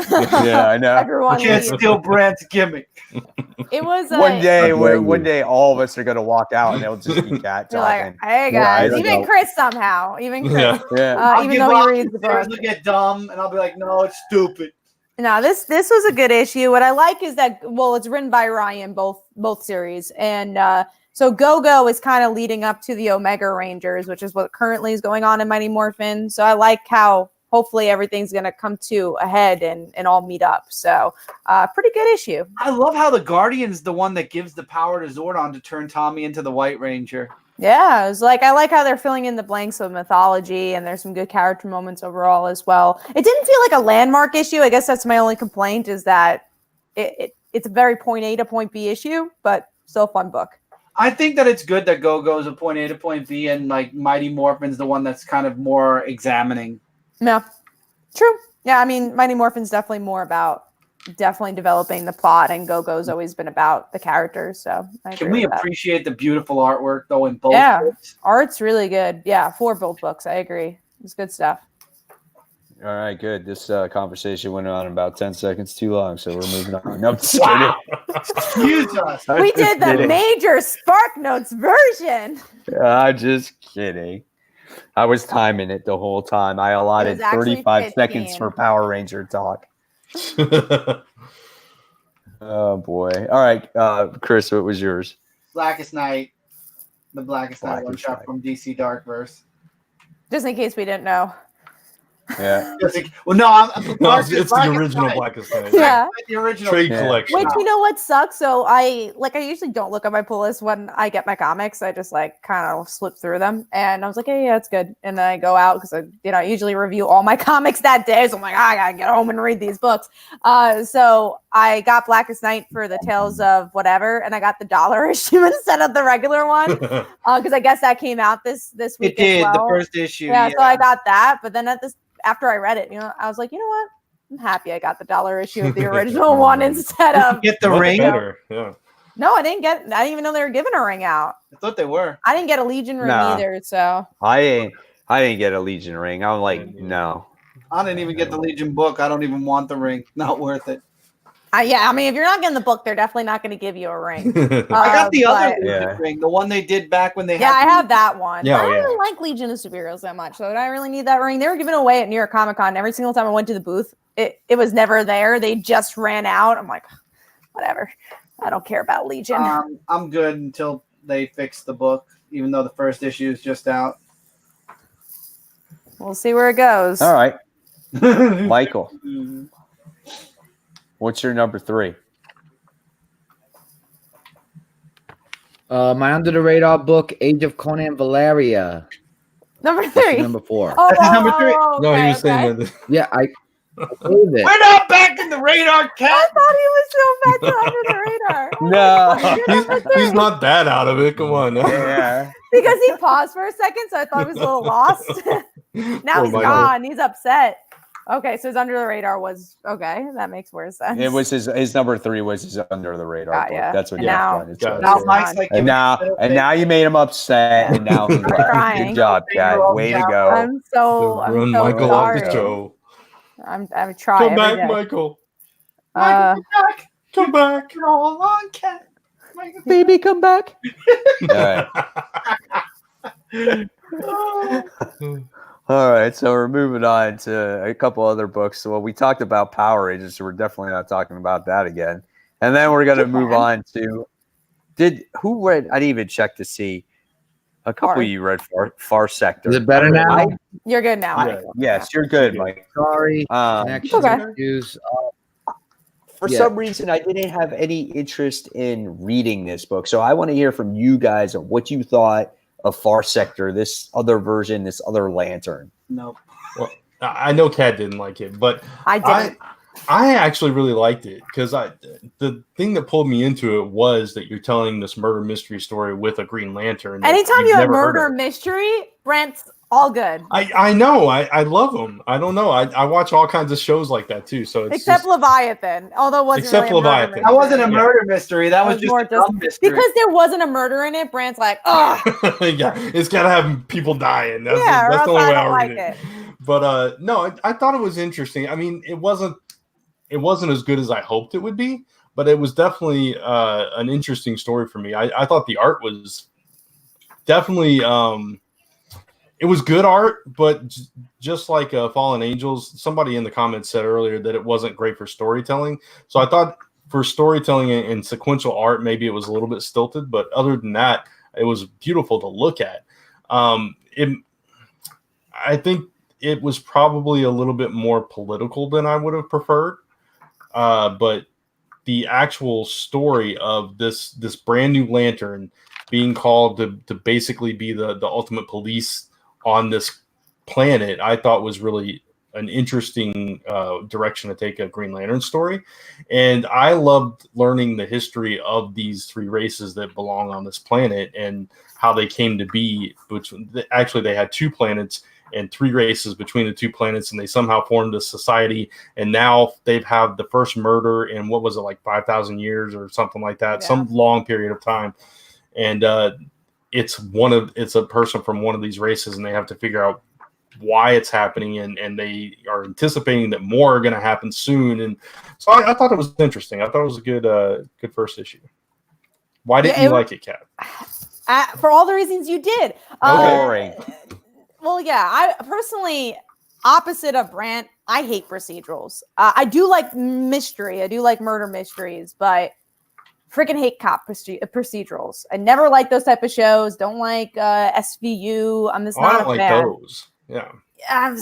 Yeah, I know. Everyone Can't leaves. steal Brand's gimmick. It was One day, all of us are gonna walk out, and it'll just be Kat You're like, talking. hey Yeah, I guys, don't even know. Chris somehow, even Chris, Yeah. Yeah. I'll even give though up, he reads the book. Will get dumb, and I'll be like, no, it's stupid. No, this was a good issue. What I like is that it's written by Ryan, both series, and so Go-Go is kind of leading up to the Omega Rangers, which is what currently is going on in Mighty Morphin. So I like how hopefully everything's going to come to a head and all meet up. So pretty good issue. I love how the Guardian's the one that gives the power to Zordon to turn Tommy into the White Ranger. Yeah, it was like I like how they're filling in the blanks of mythology, and there's some good character moments overall as well. It didn't feel like a landmark issue. I guess that's my only complaint is that it's a very point A to point B issue, but still a fun book. I think that it's good that Go-Go's a point A to point B, and like Mighty Morphin's the one that's kind of more examining. Yeah, true. Yeah, I mean, Mighty Morphin's definitely more about definitely developing the plot, and Go-Go's always been about the characters. So I Can agree we with that. appreciate the beautiful artwork though in both? Yeah. books? Art's really good. Yeah, for both books. I agree. It's good stuff. All right, good. This conversation went on about 10 seconds too long, so we're moving on. No, I'm just Wow. Excuse us. kidding. We I'm did just the kidding. major Spark Notes version. I'm just kidding. I was timing it the whole time. I allotted actually 35 seconds 15. for Power Ranger talk. Oh boy! All right, Chris, what was yours? Blackest Night, the Blackest Night one Blackest shot Night. from DC Darkverse. Just in case we didn't know. Yeah, Well, no, I'm No, it's the Blackest original Night. Blackest Night. Yeah. The original. Trade Yeah. collection. Which you know what sucks? So I usually don't look at my pull list when I get my comics. I just like kind of slip through them, and I was like, hey, yeah, it's good. And then I go out because I usually review all my comics that day. So I'm like, I gotta get home and read these books. So I got Blackest Night for the Tales of Whatever, and I got the $1 issue instead of the regular one because I guess that came out this week. It did as the well. first issue. Yeah, so I got that, but then after I read it, I was like, you know what? I'm happy I got the $1 issue of the original one instead of. Get the Much ring. better. Yeah. No, I didn't even know they were giving a ring out. I thought they were. I didn't get a Legion ring Nah. either, so I didn't get a Legion ring. I'm like, no. I didn't even get the Legion book. I don't even want the ring. Not worth it. yeah. I mean, if you're not getting the book, they're definitely not going to give you a ring. I got the other but- Legion Yeah. ring, the one they did back when they Yeah, I had. have that one. Yeah, But I don't yeah. really like Legion of Superheroes that much, so did I really need that ring? They were giving away at New York Comic Con. Every single time I went to the booth, it was never there. They just ran out. I'm like, whatever. I don't care about Legion. I'm good until they fix the book, even though the first issue is just out. We'll see where it goes. All right, Michael, Mhm. what's your number 3? My under the radar book, Age of Conan Valeria. Number That's 3. number 4. Oh, That's number 3. No, he okay, was saying okay. that. Yeah, I believe it. We're not back in the radar, I cat. thought he was so back to under the radar. No. You're number He's 3. not that out of it. Come on. Yeah. Because he paused for a second, so I thought he was a little lost. Now Poor he's Michael. gone. He's upset. Okay, so his under the radar was okay. That makes more sense. It was his number 3 was his under the radar Got book. ya. That's what And you have now- trying to Got say. it. Now He's Mike's gone. like, And now you made him upset, and now he's left. crying. Good job, Kat. Way to go. I'm so Run so Michael off sorry. the show. I'm trying. Come back, Michael. Uh, Michael, come back. Come back. You're all along, cat. Michael, Baby, come back. All right. All right, so we're moving on to a couple other books. Well, we talked about Power Rangers, so we're definitely not talking about that again. And then we're going to move on to Who read? I didn't even check to see. A couple Far. of you read Far Sector. Is it better I read now? it. You're good now. Yeah. Michael. Yes, you're good, You're Mike. Sorry, connection okay. issues. For Yeah. some reason, I didn't have any interest in reading this book, so I want to hear from you guys on what you thought of Far Sector, this other version, this other Lantern. No. Well, I know Kat didn't like it, but I didn't. I actually really liked it because the thing that pulled me into it was that you're telling this murder mystery story with a Green Lantern. that Anytime you've you have never heard murder of. mystery, Brent's all good. I know. I love them. I don't know. I watch all kinds of shows like that too. So it's Except just, Leviathan, although it wasn't Except really a murder Leviathan. That wasn't a mystery. murder mystery. That was just more a dumb mystery. because there wasn't a murder in it. Brent's like, oh, yeah, it's got to have people dying. That's, yeah, or that's else the only I way don't I'll like read it. But no, I thought it was interesting. I mean, it wasn't as good as I hoped it would be, but it was definitely an interesting story for me. I thought the art was definitely it was good art, but just like Fallen Angels, somebody in the comments said earlier that it wasn't great for storytelling. So I thought for storytelling and sequential art, maybe it was a little bit stilted, but other than that, it was beautiful to look at. I think it was probably a little bit more political than I would have preferred. But the actual story of this brand new Lantern being called to basically be the ultimate police on this planet, I thought was really an interesting direction to take a Green Lantern story. And I loved learning the history of these three races that belong on this planet and how they came to be. Which actually they had two planets and three races between the two planets, and they somehow formed a society. And now they've had the first murder in, what was it, like 5,000 years or something like that, some long period of time. And it's a person from one of these races, and they have to figure out why it's happening, and they are anticipating that more are going to happen soon. And so I thought it was interesting. I thought it was a good first issue. Why didn't you like it, Kat? For all the reasons you did. Boring. Well, yeah, I personally, opposite of Brant, I hate procedurals. I do like mystery. I do like murder mysteries, but freaking hate cop procedurals. I never like those type of shows. Don't like SVU. I'm just not a like fan. Those. Yeah. A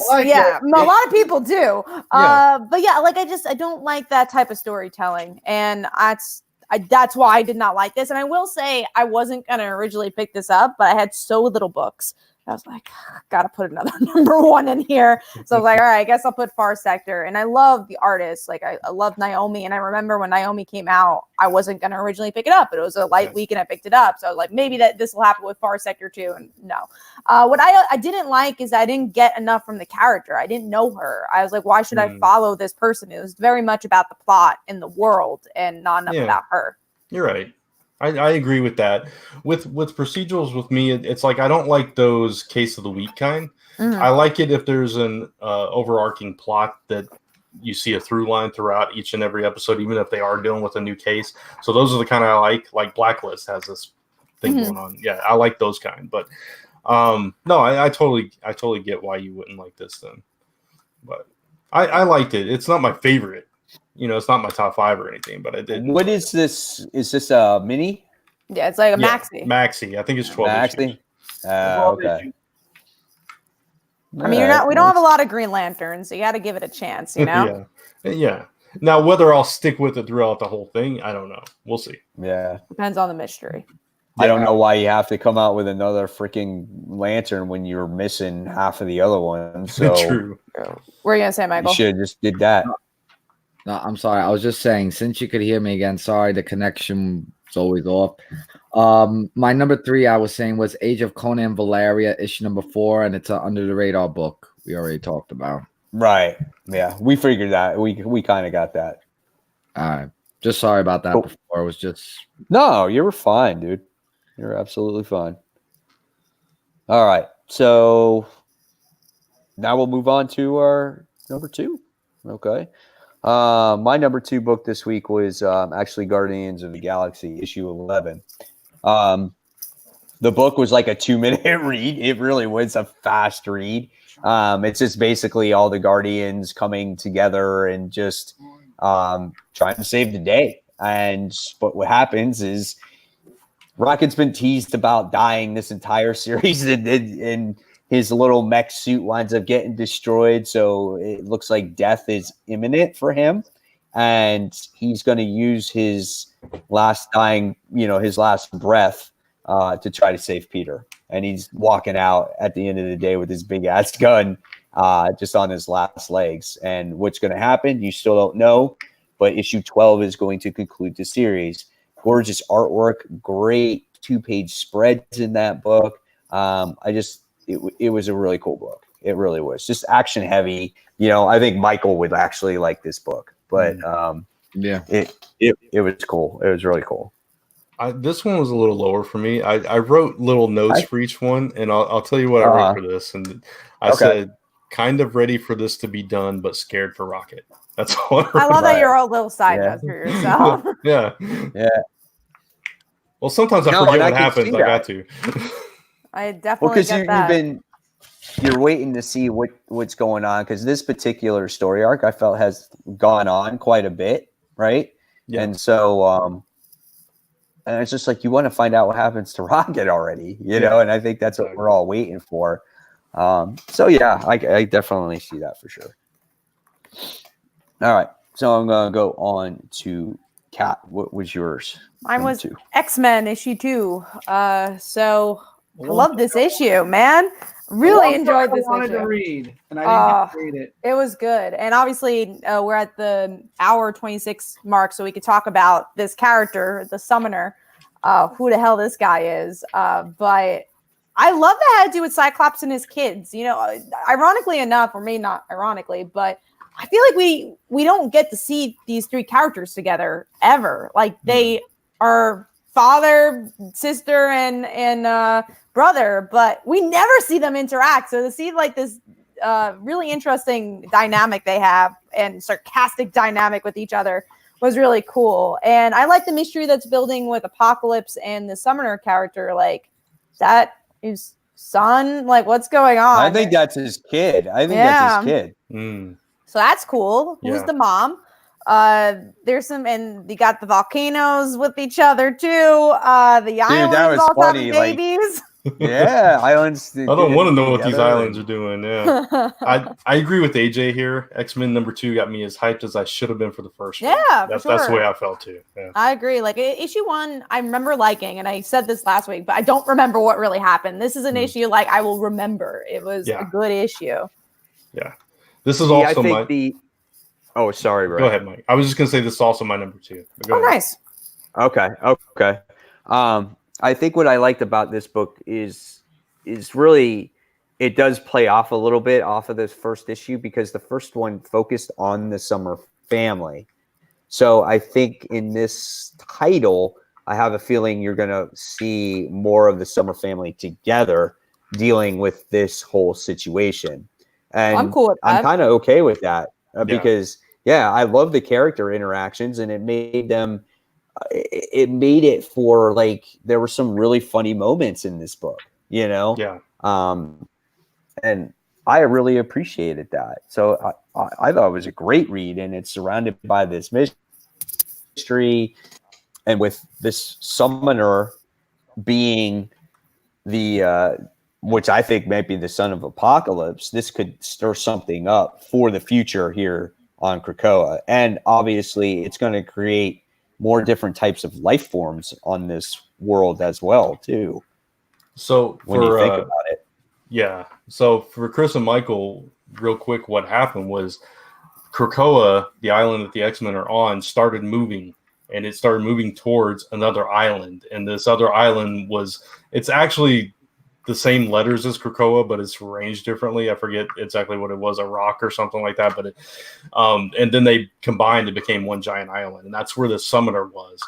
lot of people do. Yeah. But yeah, like I don't like that type of storytelling, and that's why I did not like this. And I will say I wasn't gonna originally pick this up, but I had so little books. I was like, gotta put another number one in here. So I was like, all right, I guess I'll put Far Sector. And I love the artist. Like I love Naomi. And I remember when Naomi came out, I wasn't gonna originally pick it up, but it was a light week and I picked it up. So I was like, maybe this will happen with Far Sector too. And no. What I didn't like is I didn't get enough from the character. I didn't know her. I was like, why should I follow this person? It was very much about the plot and the world and not enough about her. You're right. I agree with that. With procedurals, with me, it's like I don't like those case of the week kind. Mm-hmm. I like it if there's an overarching plot that you see a through line throughout each and every episode, even if they are dealing with a new case. So those are the kind I like. Like Blacklist has this thing going on. Yeah, I like those kind. But no, I totally get why you wouldn't like this then. But I liked it. It's not my favorite. It's not my top 5 or anything, but I did. What is this? Is this a mini? Yeah, it's like a maxi. Maxi. I think it's 12 maxi. Okay. I mean, we don't have a lot of Green Lanterns, so you got to give it a chance, Yeah. Now, whether I'll stick with it throughout the whole thing, I don't know. We'll see. Yeah. Depends on the mystery. I don't know why you have to come out with another freaking lantern when you're missing half of the other ones. So True. What are you gonna say, Michael? You should have just did that. No, I'm sorry. I was just saying, since you could hear me again, sorry, the connection is always off. My number 3, I was saying, was Age of Conan Valeria, issue number 4, and it's an under the radar book we already talked about. Right. Yeah, we figured that. We kind of got that. All right. Just sorry about that before. It was just... No, you were fine, dude. You're absolutely fine. All right. So now we'll move on to our number 2. Okay. My number 2 book this week was actually Guardians of the Galaxy, issue 11. The book was like a 2-minute read. It really was a fast read. It's just basically all the Guardians coming together and just trying to save the day. But what happens is Rocket's been teased about dying this entire series, and his little mech suit winds up getting destroyed. So it looks like death is imminent for him. And he's going to use his last his last breath to try to save Peter. And he's walking out at the end of the day with his big ass gun just on his last legs. And what's going to happen, you still don't know. But issue 12 is going to conclude the series. Gorgeous artwork, great 2-page spreads in that book. It was a really cool book. It really was just action heavy. I think Michael would actually like this book, but it was cool. It was really cool. This one was a little lower for me. I wrote little notes for each one, and I'll tell you what I wrote for this. And I said, kind of ready for this to be done, but scared for Rocket. That's all I wrote. I love that you're a little side notes for yourself. Yeah. Well, sometimes I forget what happens. I got to. I definitely get that. You're waiting to see what's going on, because this particular story arc I felt has gone on quite a bit, right? Yeah. And so and it's just like you want to find out what happens to Rocket already, know, and I think that's what we're all waiting for. So yeah, I definitely see that for sure. All right, so I'm gonna go on to Kat. What was yours? Mine was X-Men issue 2. So I love this issue, man. Really enjoyed this issue. I wanted to read, and I didn't read it. It was good. And obviously, we're at the hour 26 mark, so we could talk about this character, the Summoner, who the hell this guy is. But I love that had to do with Cyclops and his kids. Ironically enough, or maybe not ironically, but I feel like we don't get to see these 3 characters together ever. Like they are father, sister, and brother, but we never see them interact. So to see like this really interesting dynamic they have and sarcastic dynamic with each other was really cool. And I like the mystery that's building with Apocalypse and the Summoner character. Like, that is son? Like, what's going on? I think that's his kid. That's his kid. So that's cool. Who's the mom? There's some, and you got the volcanoes with each other too. The islands all having babies. Yeah, islands. I don't want to know what these islands are doing. Yeah, I agree with AJ here. X-Men #2 got me as hyped as I should have been for the first one. Yeah, that's the way I felt too. Yeah. I agree. Like issue 1, I remember liking, and I said this last week, but I don't remember what really happened. This is an issue like I will remember. It was a good issue. Yeah, this is also my. Oh, sorry, bro. Go ahead, Mike. I was just gonna say this is also my #2. Oh, nice. Okay. I think what I liked about this book is really it does play off a little bit off of this first issue, because the first one focused on the Summer family. So I think in this title, I have a feeling you're going to see more of the Summer family together dealing with this whole situation. And I'm cool with that. I'm kind of okay with that because, I love the character interactions, and it made them it for like there were some really funny moments in this book, and I really appreciated that. So I thought it was a great read, and it's surrounded by this mystery, and with this Summoner being the which I think might be the son of Apocalypse, this could stir something up for the future here on Krakoa. And obviously it's going to create more different types of life forms on this world as well, too. So when you think about it. Yeah. So for Chris and Michael, real quick, what happened was Krakoa, the island that the X-Men are on, started moving, and it started moving towards another island. And this other island it's actually the same letters as Krakoa, but it's arranged differently. I forget exactly what it was, a rock or something like that. But and then they combined, it became one giant island, and that's where the Summoner was.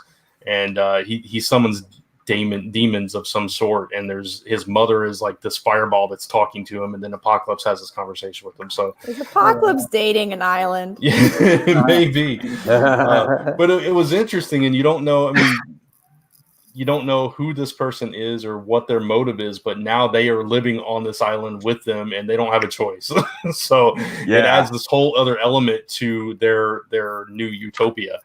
And he summons demons of some sort, and his mother is like this fireball that's talking to him, and then Apocalypse has this conversation with him. So is Apocalypse dating an island? Yeah, maybe. But it was interesting, and you don't know. I mean, you don't know who this person is or what their motive is, but now they are living on this island with them, and they don't have a choice. So it adds this whole other element to their new utopia.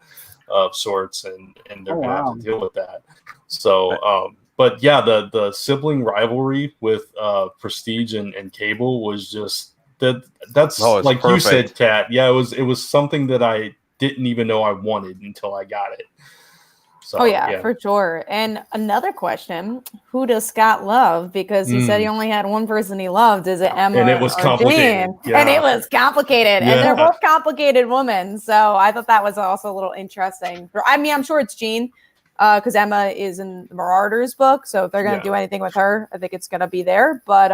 of sorts, and they're Oh, gonna wow. have to deal with that. So, but yeah, the sibling rivalry with Prestige and Cable was just that's Oh, it's like you said, perfect. Kat. Yeah, it was something that I didn't even know I wanted until I got it. So, Oh yeah, for sure. And another question: who does Scott love? Because he said he only had one person he loved. Is it Emma And it was or complicated. Jean? Yeah. And it was complicated, and they're Yeah. both complicated women. So I thought that was also a little interesting. I mean, I'm sure it's Jean, because Emma is in the Marauders book. So if they're gonna do anything with her, I think it's gonna be there. But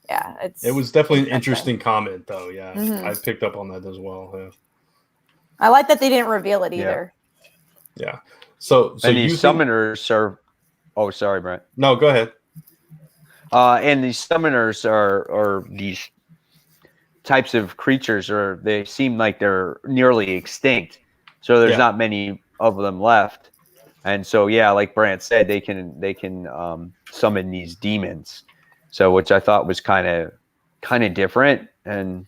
yeah, it was definitely an interesting comment, though. Yeah, Mhm. I picked up on that as well. Yeah. I like that they didn't reveal it either. Yeah. So And you these think... summoners are. Oh, sorry, Brent. No, go ahead. And these summoners are these types of creatures, or they seem like they're nearly extinct. So there's not many of them left. And so, yeah, like Brant said, they can summon these demons. So, which I thought was kind of different. And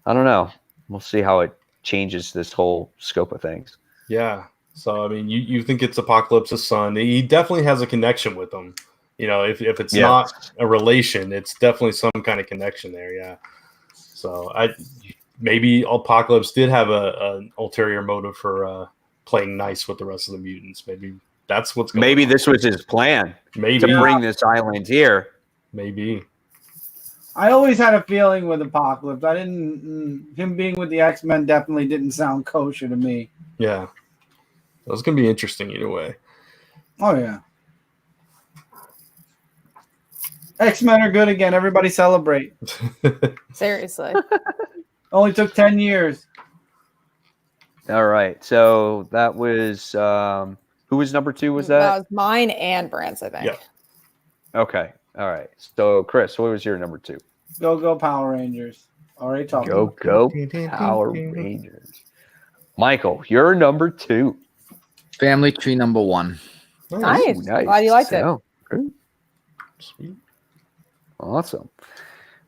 I don't know. We'll see how it changes this whole scope of things. Yeah. So I mean, you think it's Apocalypse's son? He definitely has a connection with them. You know, if it's not a relation, it's definitely some kind of connection there. Yeah. So maybe Apocalypse did have an ulterior motive for playing nice with the rest of the mutants. Maybe that's what's going on. This was his plan. Maybe to bring this island here. Maybe. I always had a feeling with Apocalypse. I didn't. Him being with the X-Men definitely didn't sound kosher to me. Yeah. That was going to be interesting either way. Oh, yeah. X-Men are good again. Everybody celebrate. Seriously. Only took 10 years. All right. So that was who was number 2? Was that? That was mine and Brant's, I think. Yeah. Okay. All right. So Chris, what was your number 2? Go Power Rangers. Already talked. Go Power Rangers. Michael, you're number 2. Family Tree number 1. Nice. Nice. Glad you liked it. So, good. Sweet. Awesome.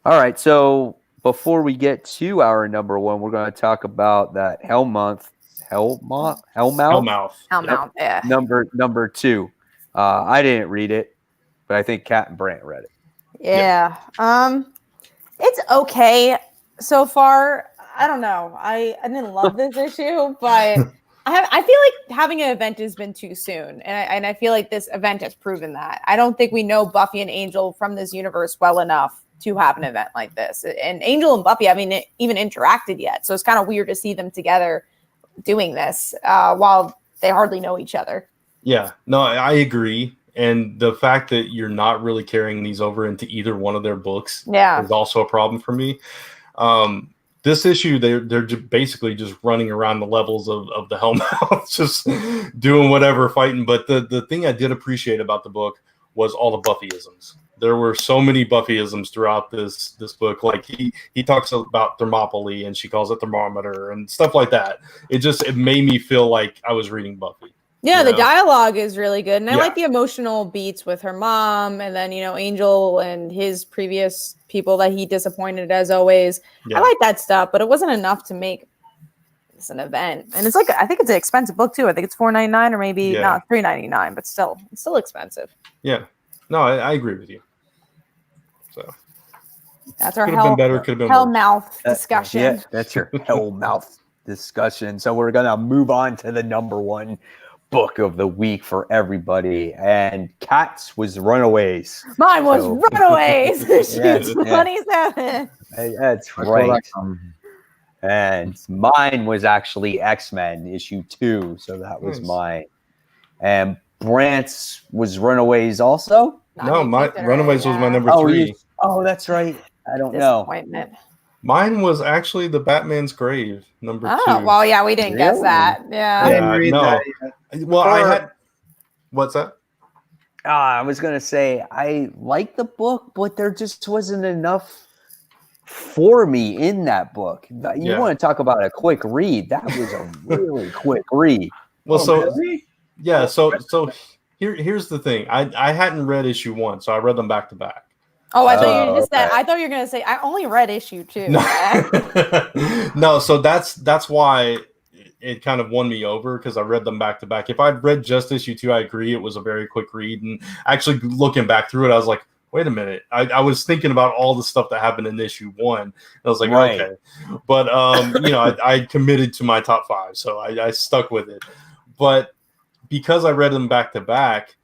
All right. So before we get to our number 1, we're going to talk about that Hellmouth. Hellmouth. Hellmouth, yeah. Number 2. I didn't read it, but I think Kat and Brant read it. Yeah. It's okay so far. I don't know. I didn't love this issue, but I feel like having an event has been too soon, and I feel like this event has proven that. I don't think we know Buffy and Angel from this universe well enough to have an event like this. And Angel and Buffy haven't even interacted yet, so it's kind of weird to see them together doing this while they hardly know each other. Yeah, no, I agree. And the fact that you're not really carrying these over into either one of their books is also a problem for me. This issue, they're basically just running around the levels of the Hellmouth, just doing whatever, fighting. But the thing I did appreciate about the book was all the Buffyisms. There were so many Buffyisms throughout this book. Like he talks about Thermopylae and she calls it thermometer and stuff like that. It made me feel like I was reading Buffy. Yeah, the dialogue is really good. And I Yeah. like the emotional beats with her mom and then, Angel and his previous people that he disappointed as always. Yeah. I like that stuff, but it wasn't enough to make this an event. And it's like, I think it's an expensive book too. I think it's $4.99 or maybe not $3.99, but it's still expensive. Yeah. No, I agree with you. So that's our could have been better, could have been Hellmouth discussion. Yeah, that's your Hellmouth discussion. So we're going to move on to the number 1 book of the week for everybody, and Kat's was Runaways. Mine was Runaways. Yes, 27. That's right. And mine was actually X-Men issue 2, so that was mine. And Brant's was Runaways also. No, my Runaways was my number 3. Oh, that's right. I don't know. Mine was actually the Batman's Grave, number 2. Oh, well, yeah, we didn't guess that. Yeah. I didn't read that yet. Well, I had... What's that? I was going to say, I liked the book, but there just wasn't enough for me in that book. You want to talk about a quick read. That was a really quick read. Well, so here's the thing. I hadn't read issue 1, so I read them back to back. Oh, I thought you just said. I thought you were gonna say I only read issue 2. No, so that's why it kind of won me over because I read them back to back. If I'd read just issue 2, I agree it was a very quick read. And actually looking back through it, I was like, wait a minute. I was thinking about all the stuff that happened in issue 1. And I was like, Right. okay. But, I committed to my top 5, so I stuck with it. But because I read them back to back,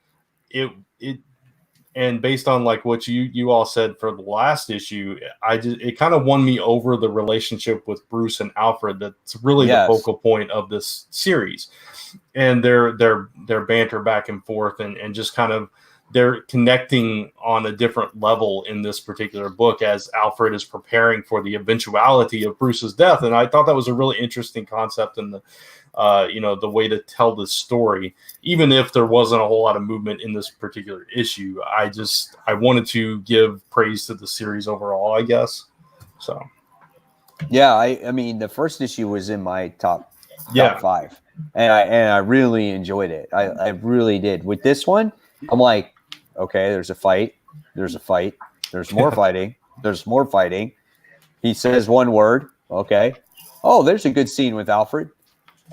and based on like what you all said for the last issue, it kind of won me over the relationship with Bruce and Alfred. That's really the focal point of this series, and their banter back and forth, and just kind of they're connecting on a different level in this particular book as Alfred is preparing for the eventuality of Bruce's death. And I thought that was a really interesting concept in the way to tell the story, even if there wasn't a whole lot of movement in this particular issue. I wanted to give praise to the series overall, I guess. So, yeah, I mean, the first issue was in my top 5, and I really enjoyed it. I really did. With this one, I'm like, okay, there's a fight, there's more fighting, there's more fighting. He says one word, okay. Oh, there's a good scene with Alfred.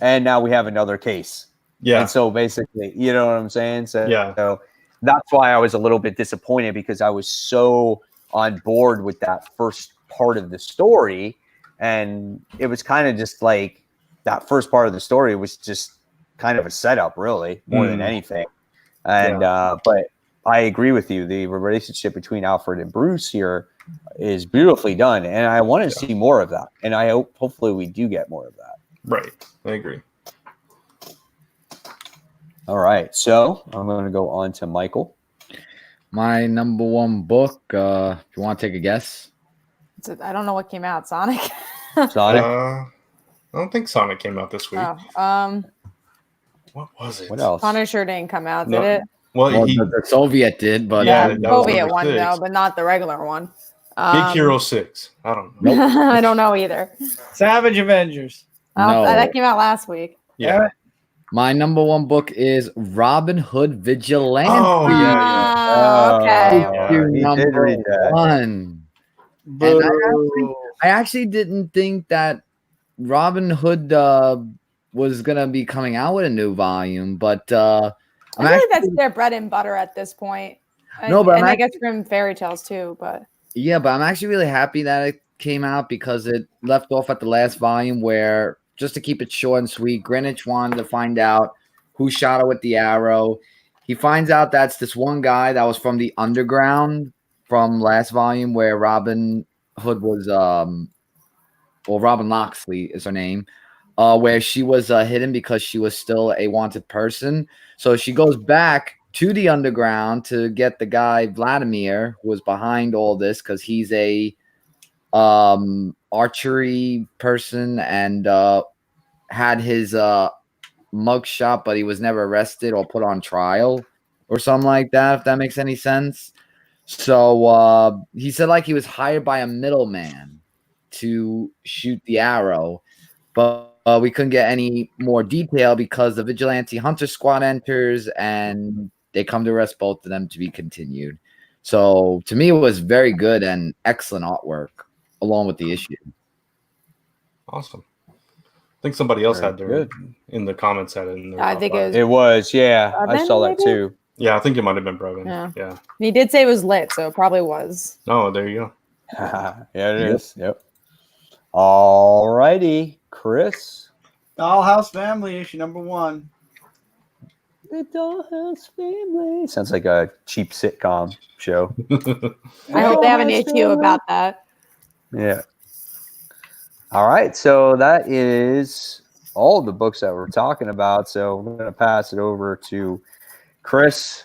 And now we have another case. Yeah. And so basically, you know what I'm saying? So that's why I was a little bit disappointed, because I was so on board with that first part of the story. And it was kind of just like that first part of the story was just kind of a setup, really, more than anything. And but I agree with you. The relationship between Alfred and Bruce here is beautifully done. And I want to see more of that. And I hope hopefully we do get more of that. Right. I agree. All right. So I'm going to go on to Michael. My number 1 book, if you want to take a guess. I don't know what came out. Sonic? Sonic? I don't think Sonic came out this week. What was it? What else? Punisher didn't come out, did it? Well, the Soviet did, but Yeah, the that was Soviet number one, 6. though, but not the regular one. Big Hero 6. I don't know. I don't know either. Savage Avengers. No. That came out last week. Yeah. my number 1 book is Robin Hood Vigilante. Oh, yeah. Okay. Issue he did number read that. 1. And I actually didn't think that Robin Hood was gonna be coming out with a new volume, but I feel like that's their bread and butter at this point. No, but I guess from fairy tales too. But yeah, but I'm actually really happy that it came out because it left off at the last volume where, just to keep it short and sweet, Greenwich wanted to find out who shot her with the arrow. He finds out that's this one guy that was from the underground from last volume where Robin Hood was, Robin Loxley is her name, where she was hidden because she was still a wanted person. So she goes back to the underground to get the guy Vladimir, who was behind all this, because he's a archery person and had his mug shot, but he was never arrested or put on trial or something like that, if that makes any sense. So he said like he was hired by a middleman to shoot the arrow, but we couldn't get any more detail because the vigilante hunter squad enters and they come to arrest both of them to be continued. So to me, it was very good and excellent artwork along with the issue. Awesome. I think somebody else Very had their good. in the comments had it in their I top think five. it was, yeah. I Brevin, saw that maybe? too. Yeah, I think it might have been Brevin. Yeah. Yeah. he did say it was lit, so it probably was. Oh, there you go. Yeah, it is. Yep. All righty, Chris. Dollhouse Family, issue number 1. The Dollhouse Family. Sounds like a cheap sitcom show. I hope they have an Dollhouse issue Family. about that. Yeah. All right. So that is all the books that we're talking about. So we're going to pass it over to Chris.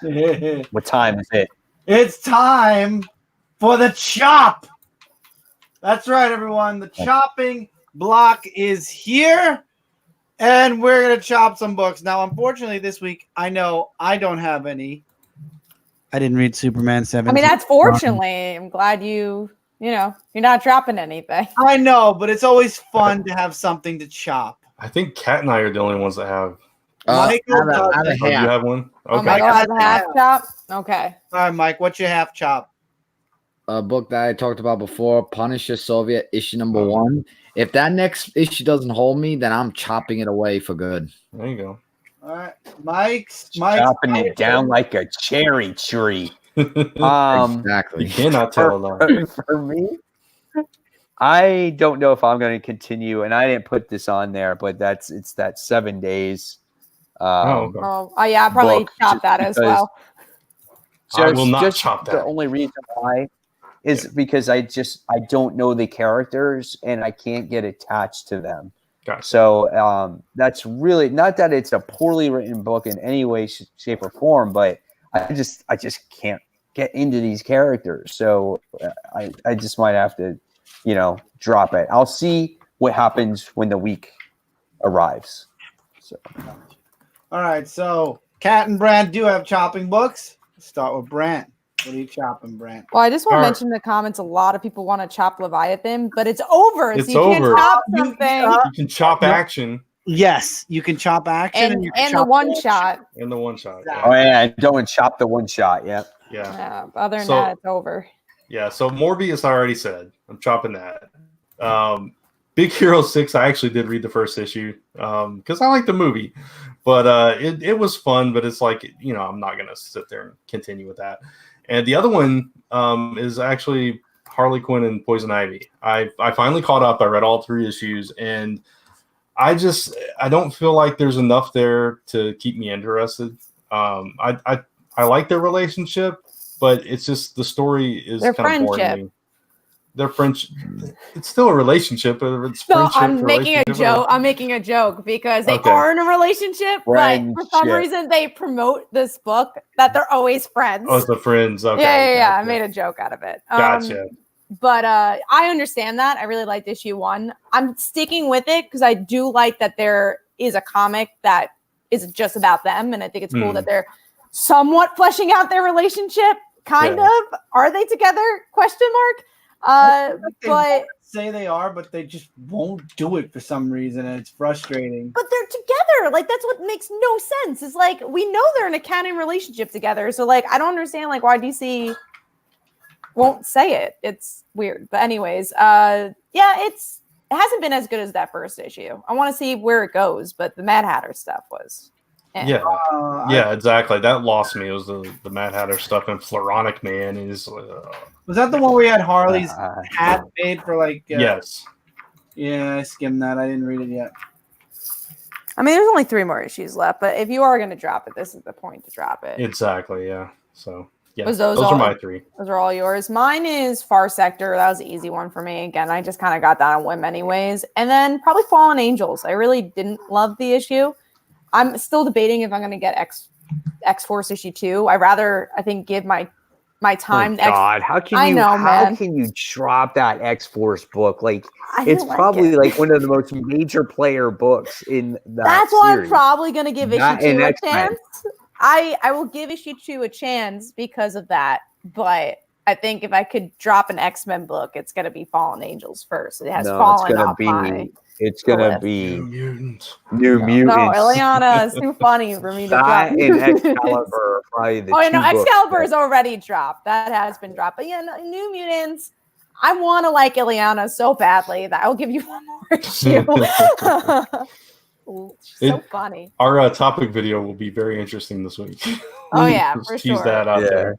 What time is it? It's time for the chop. That's right, everyone. The chopping block is here, and we're going to chop some books. Now, unfortunately, this week, I know I don't have any. I didn't read Superman 7. I mean, that's fortunately. I'm glad you're not dropping anything. I know, but it's always fun to have something to chop. I think Kat and I are the only ones that have. Michael I have a does. half. Oh, you have one? Oh, Okay. Michael has a half Yeah. chop? Okay. All right, Mike, what's your half chop? book that I talked about before, Punisher Soviet issue number 1. If that next issue doesn't hold me, then I'm chopping it away for good. There you go. All right, Mike's Chopping it down like a cherry tree. Exactly. You cannot tell a lie. For me, I don't know if I'm going to continue, and I didn't put this on there, but it's that 7 days. Okay. Oh, yeah, I'll probably book, chop that as because- well. I will not chop that. The only reason why is because I don't know the characters and I can't get attached to them. Gotcha. So that's really not that it's a poorly written book in any way, shape, or form, but I just can't get into these characters. So I just might have to, drop it. I'll see what happens when the week arrives. So. All right, so Kat and Brant do have chopping books. Let's start with Brant. What are you chopping, Brant? Well, I just want to Or- mention in the comments, a lot of people want to chop Leviathan, but it's over. It's so you over. can't chop You- something. You can chop action Yes, you can chop action And, you can and the chop one shot. in the one shot. Exactly. Oh yeah, and don't chop the one shot. Yeah. Yeah. Yeah, other than So- that, it's over. Yeah. So Morbius, I already said. I'm chopping that. Big Hero 6, I actually did read the first issue because I like the movie. But it was fun, but it's like, I'm not going to sit there and continue with that. And the other one is actually Harley Quinn and Poison Ivy. I finally caught up. I read all 3 issues, and I don't feel like there's enough there to keep me interested. I like their relationship, but it's just the story is Their kind of boring to friendship. me. Their friendship, it's still a relationship, but it's No, friendship. I'm making a relationship, joke. I'm making a joke because they Okay. are in a relationship, but for some Friendship. reason they promote this book that they're always friends. Oh, it's the friends. Okay. yeah. I gotcha. made a joke out of it. Gotcha. But I understand that. I really liked issue 1. I'm sticking with it because I do like that there is a comic that isn't just about them, and I think it's cool that they're somewhat fleshing out their relationship. Kind Yeah. of. Are they together? Question mark. They But say they are, but they just won't do it for some reason, and it's frustrating. but they're together. Like that's what makes no sense. It's like we know they're in a canon relationship together. So like I don't understand like why DC won't say it. It's weird. But anyways, it hasn't been as good as that first issue. I want to see where it goes, but the Mad Hatter stuff was Yeah. Yeah, exactly. That lost me. It was the Mad Hatter stuff, and Floronic Man is. Was that the one where you had Harley's hat made for like? Yes. Yeah, I skimmed that. I didn't read it yet. I mean, there's only 3 more issues left, but if you are going to drop it, this is the point to drop it. Exactly. Yeah. So yeah, Was those those are all- my 3. Those are all yours. Mine is Far Sector. That was an easy one for me. Again, I just kind of got that on whim anyways. And then probably Fallen Angels. I really didn't love the issue. I'm still debating if I'm going to get X-Force issue 2. I rather, I think, give my time. Oh God, how can I you? know, how man. can you drop that X-Force book? Like I it's didn't like probably it. like one of the most major player books in that. That's why I'm series. probably going to give That issue 2 and a X-Men. chance. I will give issue 2 a chance because of that. But I think if I could drop an X-Men book, it's going to be Fallen Angels first. It has No, fallen it's gonna off be. my... It's gonna list. be Mutants. New Mutants. No, Ileana is too funny for me to drop. That and Excalibur are probably the Oh, two no, books Excalibur that- is already dropped. That has been dropped. But yeah, no, New Mutants. I want to like Ileana so badly that I'll give you one more issue. So funny. Our topic video will be very interesting this week. Oh yeah, Just for tease sure. that out Yeah. there.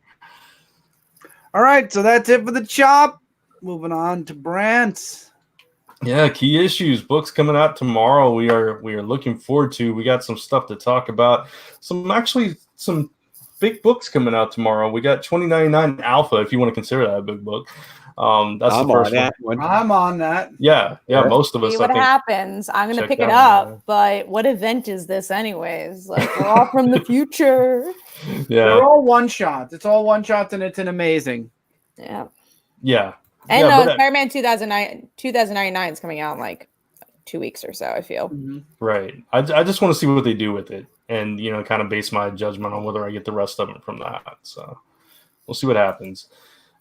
All right, so that's it for the chop. Moving on to Brant. Yeah, key issues, books coming out tomorrow. We are looking forward to. We got some stuff to talk about. Some big books coming out tomorrow. We got 2099 Alpha, if you want to consider that a big book. That's I'm the first on one. that one. I'm on that. Yeah, Yeah. most of us. See I what think. happens. I'm gonna check pick it that up, one, but what event is this, anyways? Like we're all from the future. Yeah, They're all one shots. It's all one shots, and it's an amazing. Yeah. yeah. And Yeah, but, Spider-Man 2099 is coming out in like 2 weeks or so, I feel. right. I just want to see what they do with it, and kind of base my judgment on whether I get the rest of it from that. So we'll see what happens.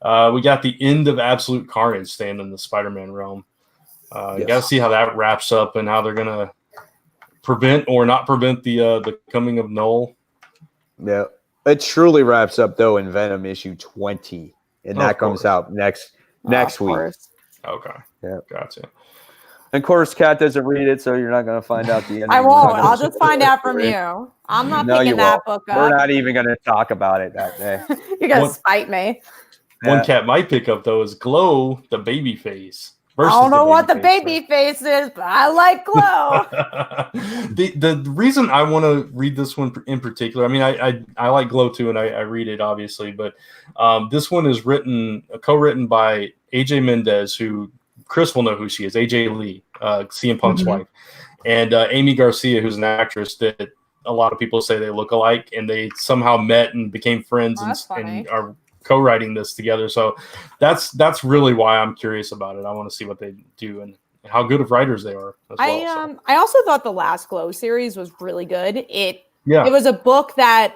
We got the end of Absolute Carnage staying in the Spider-Man realm. You got to see how that wraps up and how they're gonna prevent or not prevent the coming of Null. Yeah. It truly wraps up though in Venom issue 20. and Of that comes course. out next Of week. course. Okay. Yeah. Gotcha. And of course, Kat doesn't read it, so you're not going to find out the ending. I We're not won't. gonna I'll just find out from spoil it. you. I'm not No, you picking that won't. book We're up. not even going to talk about it that day. You're gonna What- spite me. One Yeah. cat might pick up though is Glow, the baby face. I don't know what the Babyface, baby face is, but I like Glow. the reason I want to read this one in particular, I mean, I like Glow too, and I read it obviously, but this one is co-written by AJ Mendez, who Chris will know who she is, AJ Lee, CM Punk's wife, and Amy Garcia, who's an actress that a lot of people say they look alike, and they somehow met and became friends Oh, that's funny. and are co-writing this together. So that's really why I'm curious about it. I want to see what they do and how good of writers they are as well. So. I also thought the last Glow series was really good. It Yeah. was a book that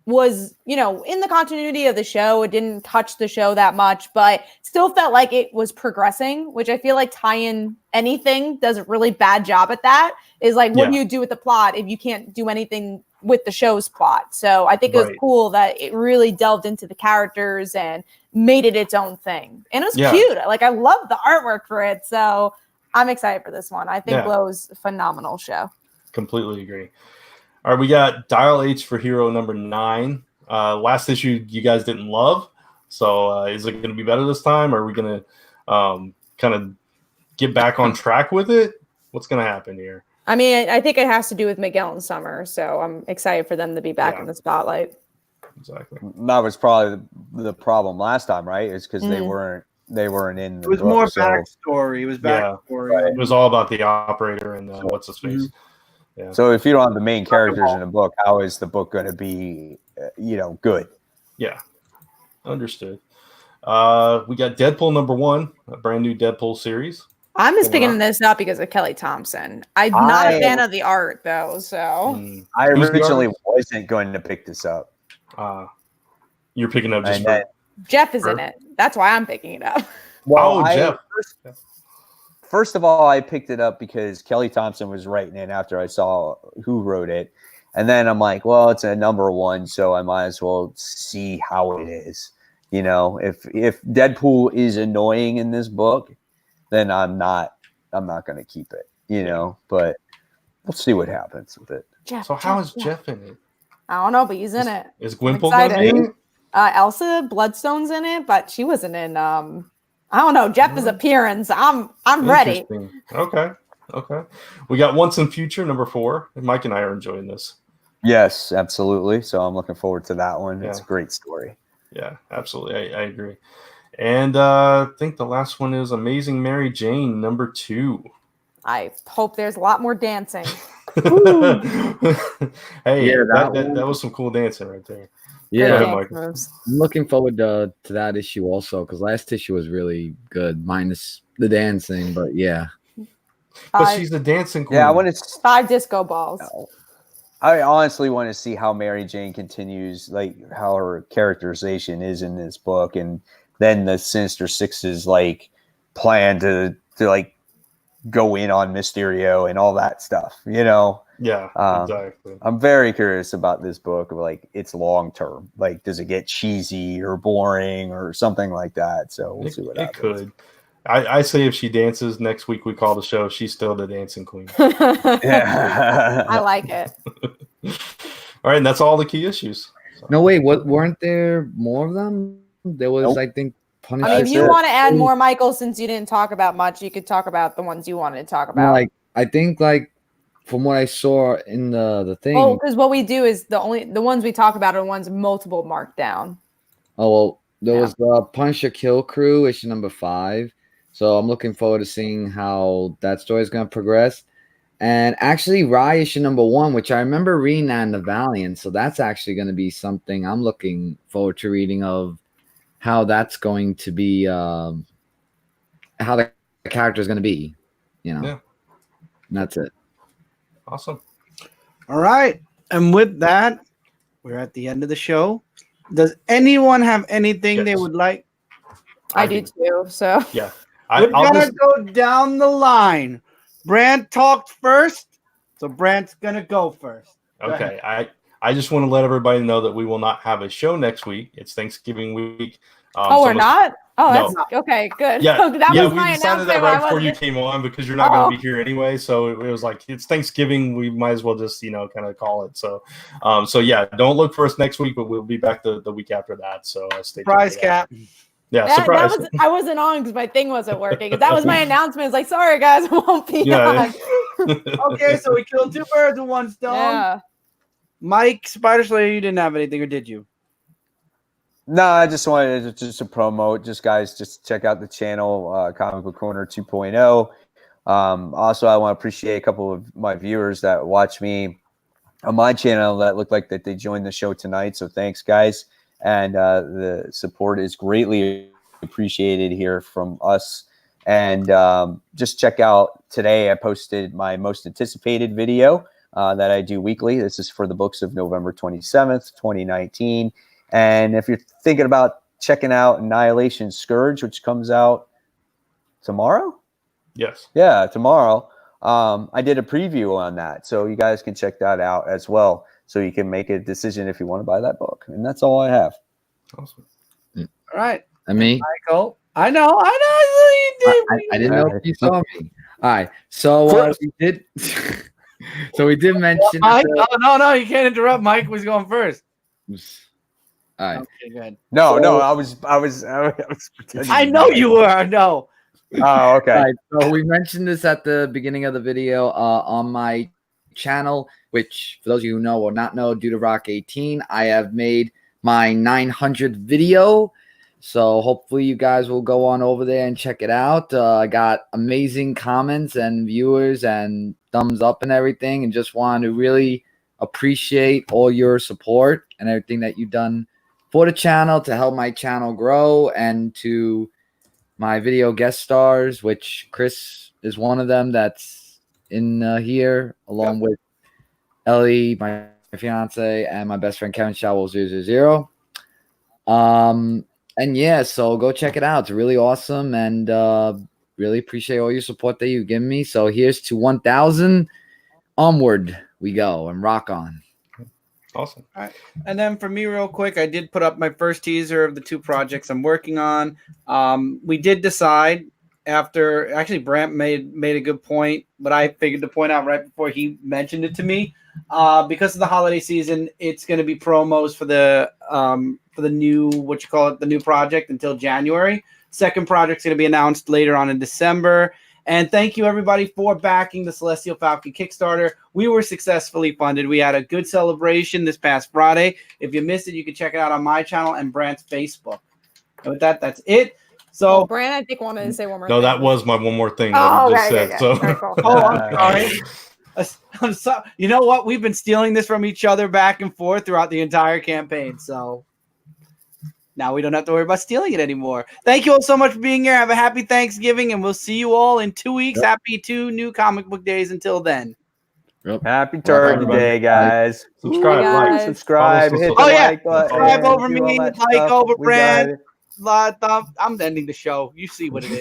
was, in the continuity of the show. It didn't touch the show that much, but still felt like it was progressing, which I feel like Tie-In Anything does a really bad job at that. Is like, what do you do with the plot if you can't do anything with the show's plot? So I think it was cool that it really delved into the characters and made it its own thing. And it was cute. Like, I love the artwork for it. So I'm excited for this one. I think Glow's a phenomenal show. Completely agree. All right, we got Dial H for Hero number 9. Last issue you guys didn't love. So is it going to be better this time? Or are we going to kind of get back on track with it? What's going to happen here? I mean, I think it has to do with Miguel and Summer. So I'm excited for them to be back in the spotlight. Exactly. That was probably the problem last time, right? Is because they weren't in the It was book, more so- backstory. It was backstory. It was all about the operator and what's his face. Yeah. So if you don't have the main characters in a book, how is the book going to be, good? Yeah. Understood. We got Deadpool number 1, a brand new Deadpool series. I'm just picking this up because of Kelly Thompson. I'm not a fan of the art, though. So I originally wasn't going to pick this up. You're picking up just for Jeff is in it. That's why I'm picking it up. Well, Jeff. First of all, I picked it up because Kelly Thompson was writing it after I saw who wrote it. And then I'm like, well, it's a number 1, so I might as well see how it is. If Deadpool is annoying in this book, then I'm not going to keep it, but we'll see what happens with it. Jeff, So how is Jeff in it? I don't know, but he's in it. Is Gwynplaine excited. in it? Elsa Bloodstone's in it, but she wasn't in. I don't know Jeff's appearance. I'm ready. Interesting. Okay. We got Once and Future number 4. Mike and I are enjoying this. Yes, absolutely. So I'm looking forward to that one. Yeah. It's a great story. Yeah, absolutely. I agree. And I think the last one is Amazing Mary Jane number 2. I hope there's a lot more dancing. Hey, Yeah, that was some cool dancing right there. Yeah, Go ahead, Dance Mike. moves. I'm looking forward to that issue also because last issue was really good, minus the dancing. But yeah, But she's a dancing queen. Yeah, I want to. 5 disco balls. I honestly want to see how Mary Jane continues, like how her characterization is in this book, and then the Sinister Six's plan to go in on Mysterio and all that stuff. Yeah, exactly. I'm very curious about this book. It's long term. Does it get cheesy or boring or something like that? So we'll see what happens. It could. I say if she dances next week, we call the show. She's still the dancing queen. I like it. All right, and that's all the key issues. So. no wait, what weren't there more of them? There was, I think, Punisher. I mean, if you want to add more, Michael, since you didn't talk about much, you could talk about the ones you wanted to talk about. I think from what I saw in the thing. Oh, because what we do is the ones we talk about are ones multiple marked down. Oh well, there was the Punisher Kill Crew issue number 5. So I'm looking forward to seeing how that story is going to progress. And actually, Rye issue number 1, which I remember reading that in the Valiant. So that's actually going to be something I'm looking forward to reading of how that's going to be, how the character is going to be, Yeah. And that's it. Awesome. All right. And with that, we're at the end of the show. Does anyone have anything they would like? I do too. So yeah. We're gonna go down the line. Brant talked first, so Brant's gonna go first. Okay. I just want to let everybody know that we will not have a show next week. It's Thanksgiving week. Oh, we're not? Oh, No. that's okay. Good. Yeah, that yeah, was we my decided announcement. that where I right before you wasn't- came on because you're not going Oh. to be here anyway. So it was like it's Thanksgiving. We might as well just kind of call it. So, so yeah, don't look for us next week, but we'll be back the week after that. So stay tuned Surprise, for that. Cap. Yeah, That surprise. was I wasn't on because my thing wasn't working. That was my announcement. It's like, sorry guys, I won't be Yeah. on. Okay, so we killed 2 birds with 1 stone. Yeah. Mike, Spider Slayer, you didn't have anything, or did you? No, I just wanted to promote. Just guys, just check out the channel, Comic Book Corner 2.0. Also, I want to appreciate a couple of my viewers that watch me on my channel that look like that they joined the show tonight. So thanks, guys, and the support is greatly appreciated here from us. And just check out today. I posted my most anticipated video that I do weekly. This is for the books of November 27th, 2019. And if you're thinking about checking out Annihilation Scourge, which comes out tomorrow, Yes. yeah, tomorrow. I did a preview on that, so you guys can check that out as well. So you can make a decision if you want to buy that book. And that's all I have. Awesome. All right. And me? Michael. I know you did. I didn't know if you saw me. All right. So we did. So we did mention. Mike? No, you can't interrupt. Mike was going first. All right. Okay, good. No, So- I was pretending. I know you were. No. Oh, okay. All right, so we mentioned this at the beginning of the video on my channel, which for those of you who know or not know, due to Rock 18, I have made my 900th video. So hopefully you guys will go on over there and check it out. I got amazing comments and viewers and thumbs up and everything, and just want to really appreciate all your support and everything that you've done for the channel to help my channel grow, and to my video guest stars, which Chris is one of them that's in here, along with Ellie, my fiance, and my best friend Kevin Showell 000. And yeah, so go check it out. It's really awesome, and really appreciate all your support that you've given me. So here's to 1,000. Onward we go and rock on. Awesome. All right. And then for me, real quick, I did put up my first teaser of the 2 projects I'm working on. We did decide after, actually, Brant made a good point, but I figured to point out right before he mentioned it to me. Because of the holiday season, it's going to be promos for the new, the new project until January. Second project's going to be announced later on in December. And thank you, everybody, for backing the Celestial Falcon Kickstarter. We were successfully funded. We had a good celebration this past Friday. If you missed it, you can check it out on my channel and Brant's Facebook. And with that, that's it. So, Brand, I think wanted to say one more No, thing. that was my one more thing Oh, that you just okay, said. okay. So, Very cool. oh, I'm sorry. I'm sorry. You know what? We've been stealing this from each other back and forth throughout the entire campaign. So now we don't have to worry about stealing it anymore. Thank you all so much for being here. Have a happy Thanksgiving, and we'll see you all in 2 weeks. Yep. Happy 2 new comic book days until then. Happy Turkey everybody. Day, guys. subscribe, Ooh, like, guys. Subscribe. Follow Hit us the on Oh, yeah. like button. Subscribe over do all me, that like stuff. over We Brand. got it. I'm ending the show. You see what it is.